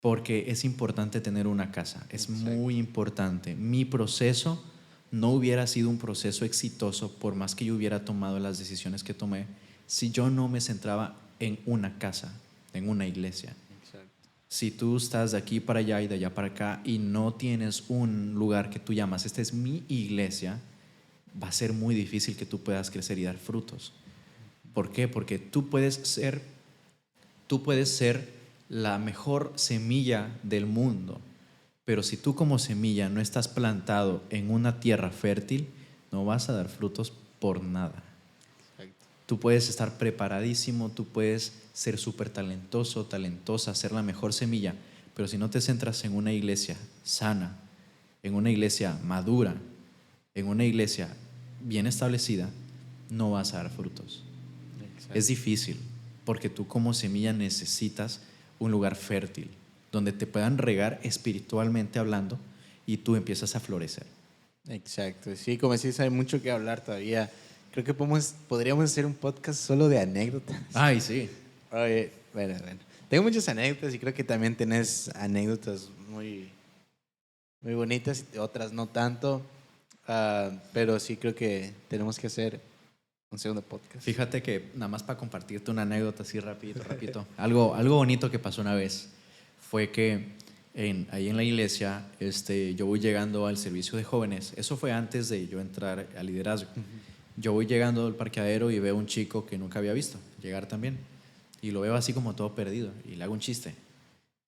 Porque es importante tener una casa, es muy importante. Mi proceso no hubiera sido un proceso exitoso por más que yo hubiera tomado las decisiones que tomé si yo no me centraba en una casa, en una iglesia. Exacto. Si tú estás de aquí para allá y de allá para acá y no tienes un lugar que tú llamas, esta es mi iglesia, va a ser muy difícil que tú puedas crecer y dar frutos. ¿Por qué? Porque tú puedes ser la mejor semilla del mundo, pero si tú como semilla no estás plantado en una tierra fértil, no vas a dar frutos por nada. Exacto. Tú puedes estar preparadísimo, tú puedes ser súper talentoso, talentosa, ser la mejor semilla, pero si no te centras en una iglesia sana, en una iglesia madura, en una iglesia bien establecida, no vas a dar frutos. Exacto. Es difícil, porque tú como semilla necesitas un lugar fértil, donde te puedan regar espiritualmente hablando y tú empiezas a florecer. Exacto, sí, como decís, hay mucho que hablar todavía. Creo que podríamos hacer un podcast solo de anécdotas. Ay, sí. Oye, bueno. Tengo muchas anécdotas y creo que también tenés anécdotas muy, muy bonitas y otras no tanto. Pero sí creo que tenemos que hacer un segundo podcast. Fíjate que nada más para compartirte una anécdota así rapidito. Algo bonito que pasó una vez fue que ahí en la iglesia yo voy llegando al servicio de jóvenes. Eso fue antes de yo entrar al liderazgo. Yo voy llegando al parqueadero y veo un chico que nunca había visto llegar también. Y lo veo así como todo perdido y le hago un chiste.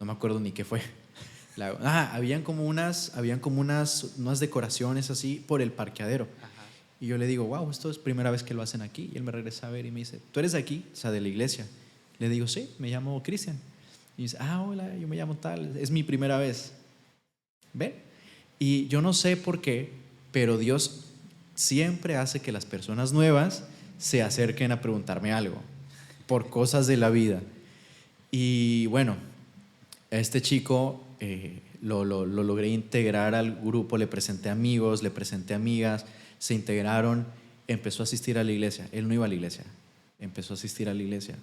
No me acuerdo ni qué fue. Habían como unas decoraciones así por el parqueadero. Y yo le digo, wow, esto es primera vez que lo hacen aquí. Y él me regresa a ver y me dice, ¿tú eres de aquí? O sea, de la iglesia. Le digo, sí, me llamo Cristian. Y dice, hola, yo me llamo tal, es mi primera vez. ¿Ven? Y yo no sé por qué, pero Dios siempre hace que las personas nuevas se acerquen a preguntarme algo por cosas de la vida. Y bueno, a este chico lo logré integrar al grupo, le presenté amigos, le presenté amigas, se integraron, empezó a asistir a la iglesia. Él no iba a la iglesia, empezó a asistir a la iglesia.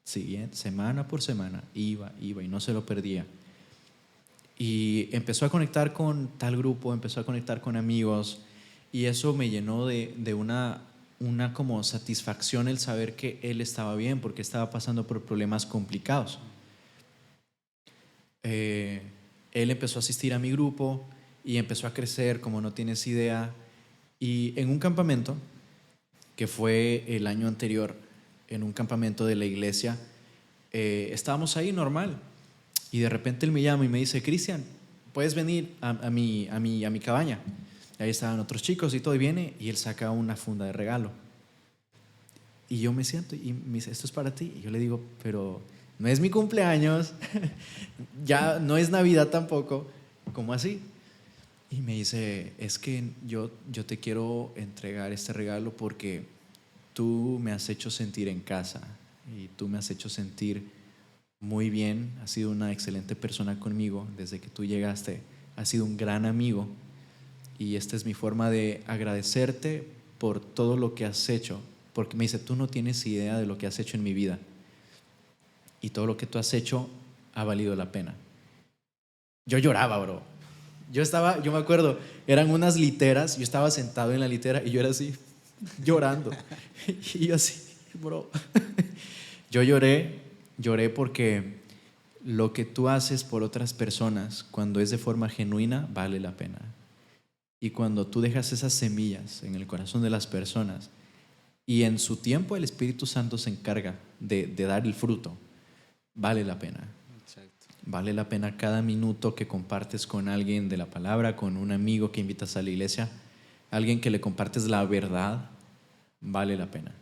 Siguiente, semana por semana, iba y no se lo perdía. Y empezó a conectar con tal grupo, empezó a conectar con amigos, y eso me llenó de una como satisfacción el saber que él estaba bien, porque estaba pasando por problemas complicados. Él empezó a asistir a mi grupo y empezó a crecer como no tienes idea. Y en un campamento, que fue el año anterior, en un campamento de la iglesia, estábamos ahí normal y de repente él me llama y me dice, Cristian, ¿puedes venir a mi cabaña? Y ahí estaban otros chicos y todo, y viene y él saca una funda de regalo. Y yo me siento y me dice, esto es para ti. Y yo le digo, pero no es mi cumpleaños, ya no es Navidad tampoco, ¿cómo así? Y me dice, es que yo te quiero entregar este regalo porque tú me has hecho sentir en casa y tú me has hecho sentir muy bien, has sido una excelente persona conmigo desde que tú llegaste, has sido un gran amigo y esta es mi forma de agradecerte por todo lo que has hecho, porque me dice, tú no tienes idea de lo que has hecho en mi vida y todo lo que tú has hecho ha valido la pena. Yo lloraba, bro. Yo me acuerdo, eran unas literas, yo estaba sentado en la litera y yo era así, llorando. Y yo así, bro. Yo lloré porque lo que tú haces por otras personas, cuando es de forma genuina, vale la pena. Y cuando tú dejas esas semillas en el corazón de las personas, y en su tiempo el Espíritu Santo se encarga de dar el fruto, vale la pena. Vale la pena cada minuto que compartes con alguien de la palabra, con un amigo que invitas a la iglesia, alguien que le compartes la verdad, vale la pena.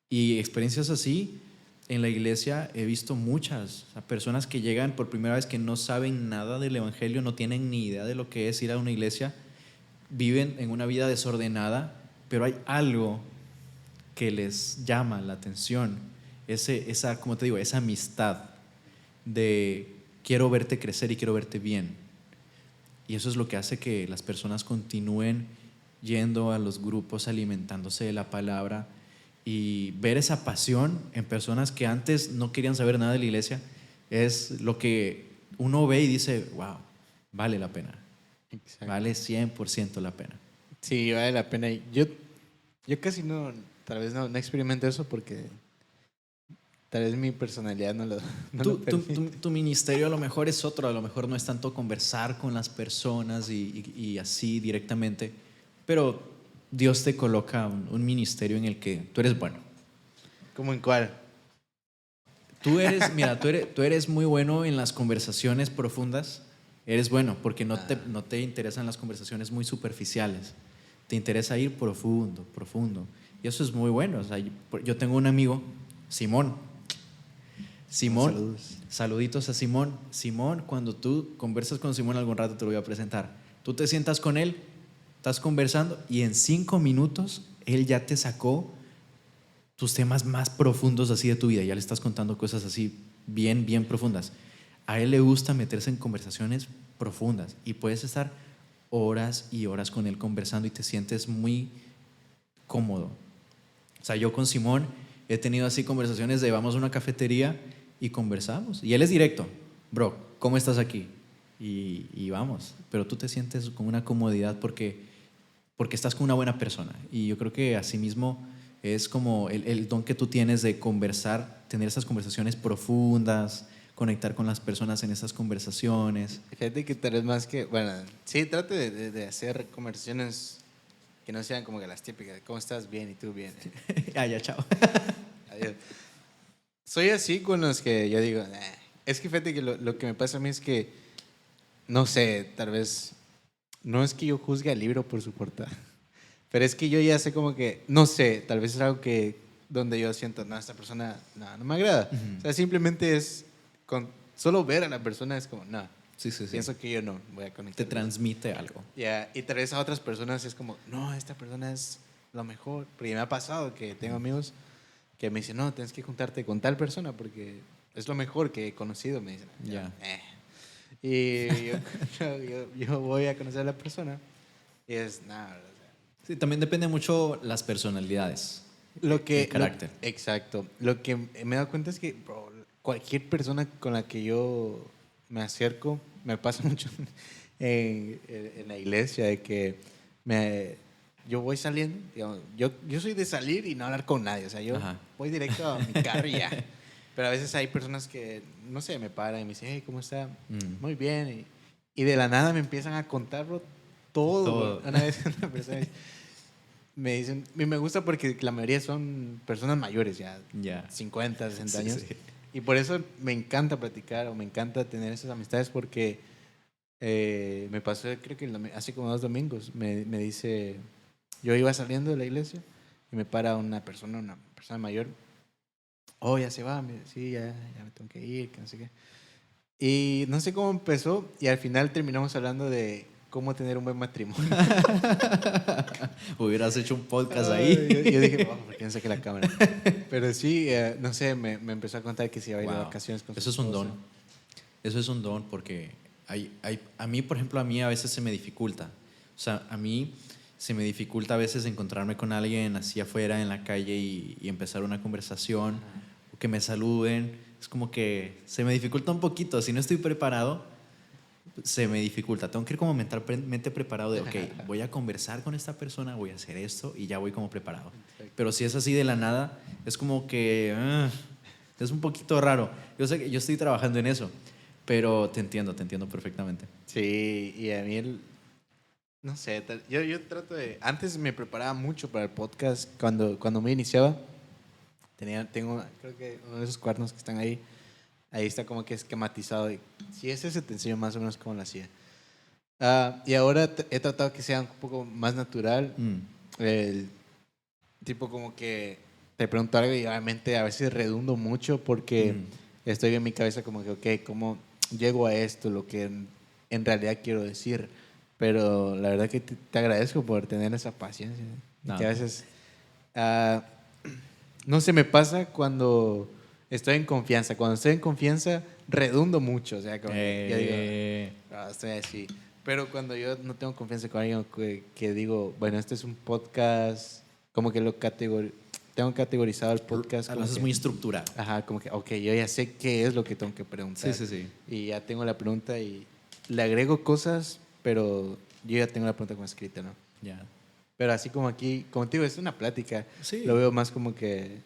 Y experiencias así en la iglesia he visto muchas, o sea, personas que llegan por primera vez que no saben nada del evangelio, no tienen ni idea de lo que es ir a una iglesia, viven en una vida desordenada, pero hay algo que les llama la atención, como te digo, esa amistad de quiero verte crecer y quiero verte bien. Y eso es lo que hace que las personas continúen yendo a los grupos, alimentándose de la palabra y ver esa pasión en personas que antes no querían saber nada de la iglesia. Es lo que uno ve y dice, wow, vale la pena. Exacto. Vale 100% la pena. Sí, vale la pena. Yo casi no, tal vez no experimento eso porque tal vez mi personalidad no lo permite. Tu ministerio a lo mejor es otro, a lo mejor no es tanto conversar con las personas y así directamente, pero Dios te coloca un ministerio en el que tú eres bueno. ¿Cómo en cuál? Tú eres muy bueno en las conversaciones profundas. Eres bueno porque no te interesan las conversaciones muy superficiales. Te interesa ir profundo. Y eso es muy bueno. O sea, yo tengo un amigo, Simón, saluditos a Simón. Simón, cuando tú conversas con Simón algún rato te lo voy a presentar. Tú te sientas con él, estás conversando y en 5 minutos él ya te sacó tus temas más profundos así de tu vida. Ya le estás contando cosas así bien profundas. A él le gusta meterse en conversaciones profundas y puedes estar horas y horas con él conversando y te sientes muy cómodo. O sea, yo con Simón he tenido así conversaciones de vamos a una cafetería y conversamos. Y él es directo, bro, ¿cómo estás aquí? Y vamos. Pero tú te sientes con una comodidad porque porque estás con una buena persona. Y yo creo que asimismo es como el don que tú tienes de conversar, tener esas conversaciones profundas, conectar con las personas en esas conversaciones. Fíjate que tal vez más que, bueno, sí, trato de hacer conversaciones que no sean como que las típicas, ¿cómo estás? Bien, ¿y tú? Bien. Ya, chao. Adiós. Soy así con los que yo digo, es que fíjate que lo que me pasa a mí es que, no sé, tal vez, no es que yo juzgue al libro por su portada, pero es que yo ya sé como que, no sé, tal vez es algo que, donde yo siento, no, esta persona, no me agrada. Uh-huh. O sea, simplemente es, con solo ver a la persona es como, no, Sí. pienso que yo no voy a conectar. Te transmite algo. Yeah. Y tal vez a otras personas es como, no, esta persona es lo mejor. Porque me ha pasado que tengo amigos que me dicen, no, tienes que juntarte con tal persona porque es lo mejor que he conocido, me dicen. Ya. Y yo voy a conocer a la persona y es nada. Sí, también depende mucho las personalidades. Lo que, el carácter. Exacto. Lo que me he dado cuenta es que, bro, cualquier persona con la que yo me acerco, me pasa mucho en la iglesia, de que yo voy saliendo, digamos, yo soy de salir y no hablar con nadie, o sea, yo Ajá. voy directo a mi carro y ya. Pero a veces hay personas que, no sé, me paran y me dicen, hey, ¿cómo está? Muy bien. Y de la nada me empiezan a contar, bro, todo. Una vez una persona me dicen, y me gusta porque la mayoría son personas mayores, ya 50, 60 años. Sí. Y por eso me encanta platicar o me encanta tener esas amistades porque me pasó, creo que hace como 2 domingos, me dice, yo iba saliendo de la iglesia y me para una persona mayor. Oh, ya se va, sí, ya me tengo que ir, que no sé qué. Y no sé cómo empezó y al final terminamos hablando de cómo tener un buen matrimonio. Hubieras hecho un podcast ahí. Yo dije, ¿por qué no saqué la cámara? Pero sí, no sé, me empezó a contar que se iba a ir de vacaciones con su Eso es un don. Eso es un don porque a mí, por ejemplo, a veces se me dificulta. O sea, a mí se me dificulta a veces encontrarme con alguien así afuera en la calle y empezar una conversación o que me saluden. Es como que se me dificulta un poquito. Si no estoy preparado, se me dificulta. Tengo que ir como mentalmente preparado de, ok, voy a conversar con esta persona, voy a hacer esto y ya voy como preparado. Pero si es así de la nada, es como que es un poquito raro. Yo sé que yo estoy trabajando en eso, pero te entiendo perfectamente. Sí, y a mí no sé, yo trato de... Antes me preparaba mucho para el podcast cuando me iniciaba. Tengo, creo que uno de esos cuadernos que están ahí está como que esquematizado. Y si es ese, te enseño más o menos cómo lo hacía. Y ahora he tratado que sea un poco más natural. El tipo como que te pregunto algo y obviamente a veces redundo mucho porque estoy en mi cabeza como que, ok, ¿cómo llego a esto? Lo que en realidad quiero decir. Pero la verdad que te agradezco por tener esa paciencia. No. Que a veces... no se me pasa cuando estoy en confianza. Cuando estoy en confianza, redundo mucho. O sea, como yo digo, estoy así. Pero cuando yo no tengo confianza con alguien que digo, bueno, este es un podcast, como que tengo categorizado el podcast. Lo haces muy estructurado. Ajá, como que, ok, yo ya sé qué es lo que tengo que preguntar. Sí. Y ya tengo la pregunta y le agrego cosas, pero yo ya tengo la pregunta como escrita, ¿no? Ya. Pero así como aquí, como te digo, es una plática. Sí. Lo veo más como que...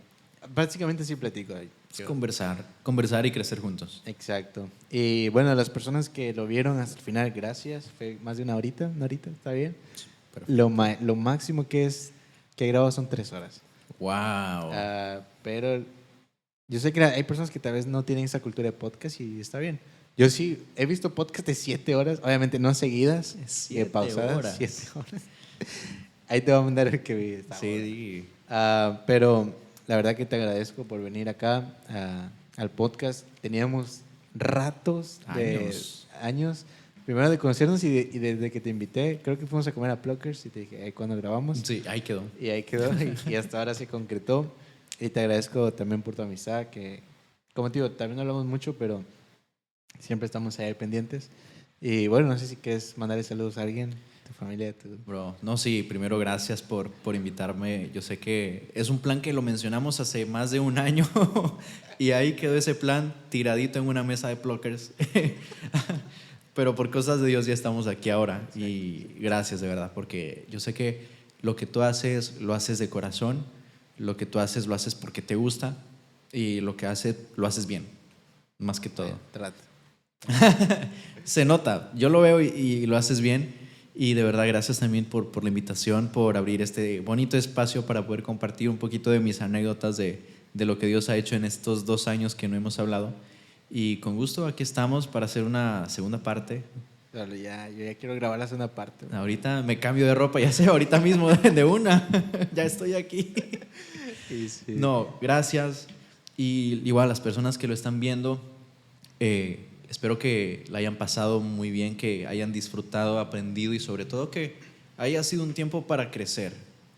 Básicamente sí platico. Es conversar y crecer juntos. Exacto. Y bueno, a las personas que lo vieron hasta el final, gracias. Fue más de una horita, ¿está bien? Lo máximo que he grabado son 3 horas. ¡Wow! Pero yo sé que hay personas que tal vez no tienen esa cultura de podcast y está bien. Yo sí he visto podcasts de 7 horas, obviamente no seguidas, 7 pausadas. 7 horas. Ahí te voy a mandar el que vi. Sí. Pero la verdad que te agradezco por venir acá al podcast. Teníamos ratos años. Primero de conocernos y desde que te invité, creo que fuimos a comer a Pluckers y te dije, ¿cuándo grabamos? Sí, ahí quedó. Y ahí quedó y hasta ahora se concretó. Y te agradezco también por tu amistad, que como te digo, también no hablamos mucho, pero siempre estamos ahí pendientes. Y bueno, no sé si quieres mandarle saludos a alguien, tu familia. Bro, no, sí, primero gracias por invitarme. Yo sé que es un plan que lo mencionamos hace más de un año y ahí quedó ese plan tiradito en una mesa de Pluckers. Pero por cosas de Dios ya estamos aquí ahora. Y gracias de verdad, porque yo sé que lo que tú haces, lo haces de corazón. Lo que tú haces, lo haces porque te gusta. Y lo que haces, lo haces bien. Más que todo. Trata. Se nota, yo lo veo y lo haces bien. Y de verdad, gracias también por la invitación, por abrir este bonito espacio para poder compartir un poquito de mis anécdotas de lo que Dios ha hecho en estos 2 años que no hemos hablado. Y con gusto aquí estamos para hacer una segunda parte. Claro, yo ya quiero grabar la segunda parte. Ahorita me cambio de ropa, ya sé, ahorita mismo de una. Ya estoy aquí. Sí, sí. No, gracias. Y igual las personas que lo están viendo, espero que la hayan pasado muy bien, que hayan disfrutado, aprendido y sobre todo que haya sido un tiempo para crecer,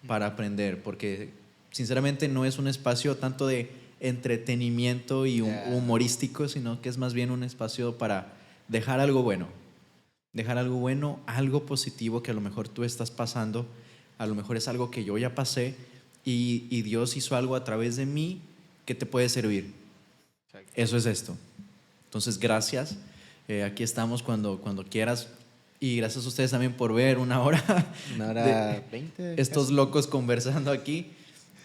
para aprender, porque sinceramente no es un espacio tanto de entretenimiento y humorístico, sino que es más bien un espacio para dejar algo bueno, algo positivo que a lo mejor tú estás pasando, a lo mejor es algo que yo ya pasé y Dios hizo algo a través de mí que te puede servir. Exacto. Eso es esto. Entonces, gracias. Aquí estamos cuando quieras. Y gracias a ustedes también por ver una hora. 20. Estos casi. locos conversando aquí.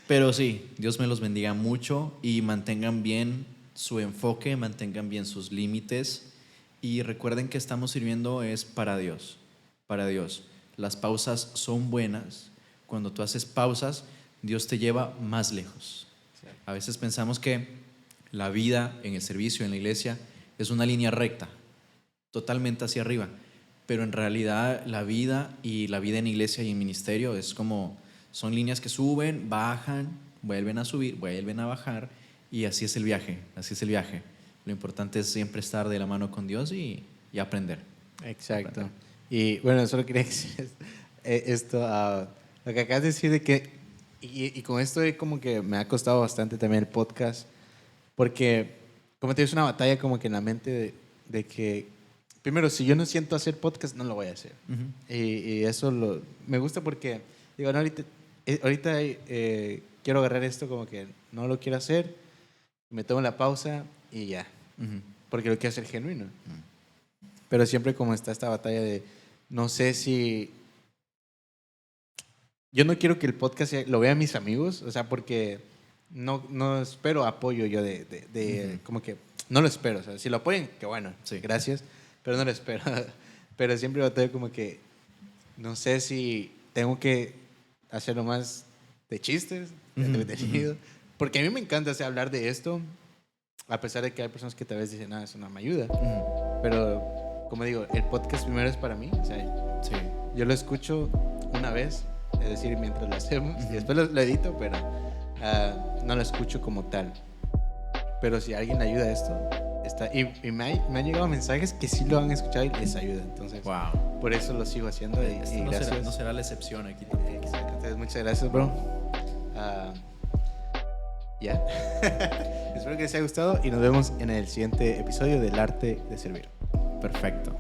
Pero sí, Dios me los bendiga mucho y mantengan bien su enfoque, mantengan bien sus límites. Y recuerden que estamos sirviendo es para Dios. Para Dios. Las pausas son buenas. Cuando tú haces pausas, Dios te lleva más lejos. A veces pensamos que la vida en el servicio, en la iglesia, es una línea recta, totalmente hacia arriba. Pero en realidad la vida en iglesia y en ministerio es como, son líneas que suben, bajan, vuelven a subir, vuelven a bajar, y así es el viaje, así es el viaje. Lo importante es siempre estar de la mano con Dios y aprender. Exacto. Y bueno, solo quería decir esto, lo que acabas de decir de que, y con esto como que me ha costado bastante también el podcast, porque como te digo, es una batalla como que en la mente de que, primero, si yo no siento hacer podcast, no lo voy a hacer. Uh-huh. Y eso me gusta porque, digo, no, ahorita quiero agarrar esto como que no lo quiero hacer, me tomo la pausa y ya. Uh-huh. Porque lo quiero hacer genuino. Uh-huh. Pero siempre como está esta batalla de, no sé si... Yo no quiero que el podcast lo vean mis amigos, o sea, porque no espero apoyo yo uh-huh. Como que no lo espero, o sea, si lo apoyan, que bueno, sí. Gracias, pero no lo espero. Pero siempre batalla como que no sé si tengo que hacerlo más de chistes, de entretenido, uh-huh. Porque a mí me encanta hablar de esto, a pesar de que hay personas que tal vez dicen, eso no me ayuda, uh-huh. Pero como digo, el podcast primero es para mí, o sea, sí. Yo lo escucho una vez, es decir, mientras lo hacemos, uh-huh. Y después lo edito, pero no lo escucho como tal. Pero si alguien le ayuda a esto, y me han llegado mensajes que sí lo han escuchado y les ayuda. Entonces, wow. Por eso lo sigo haciendo. Y no será la excepción aquí también. Exacto. Entonces, muchas gracias, bro. Ya. Espero que les haya gustado y nos vemos en el siguiente episodio del Arte de Servir. Perfecto.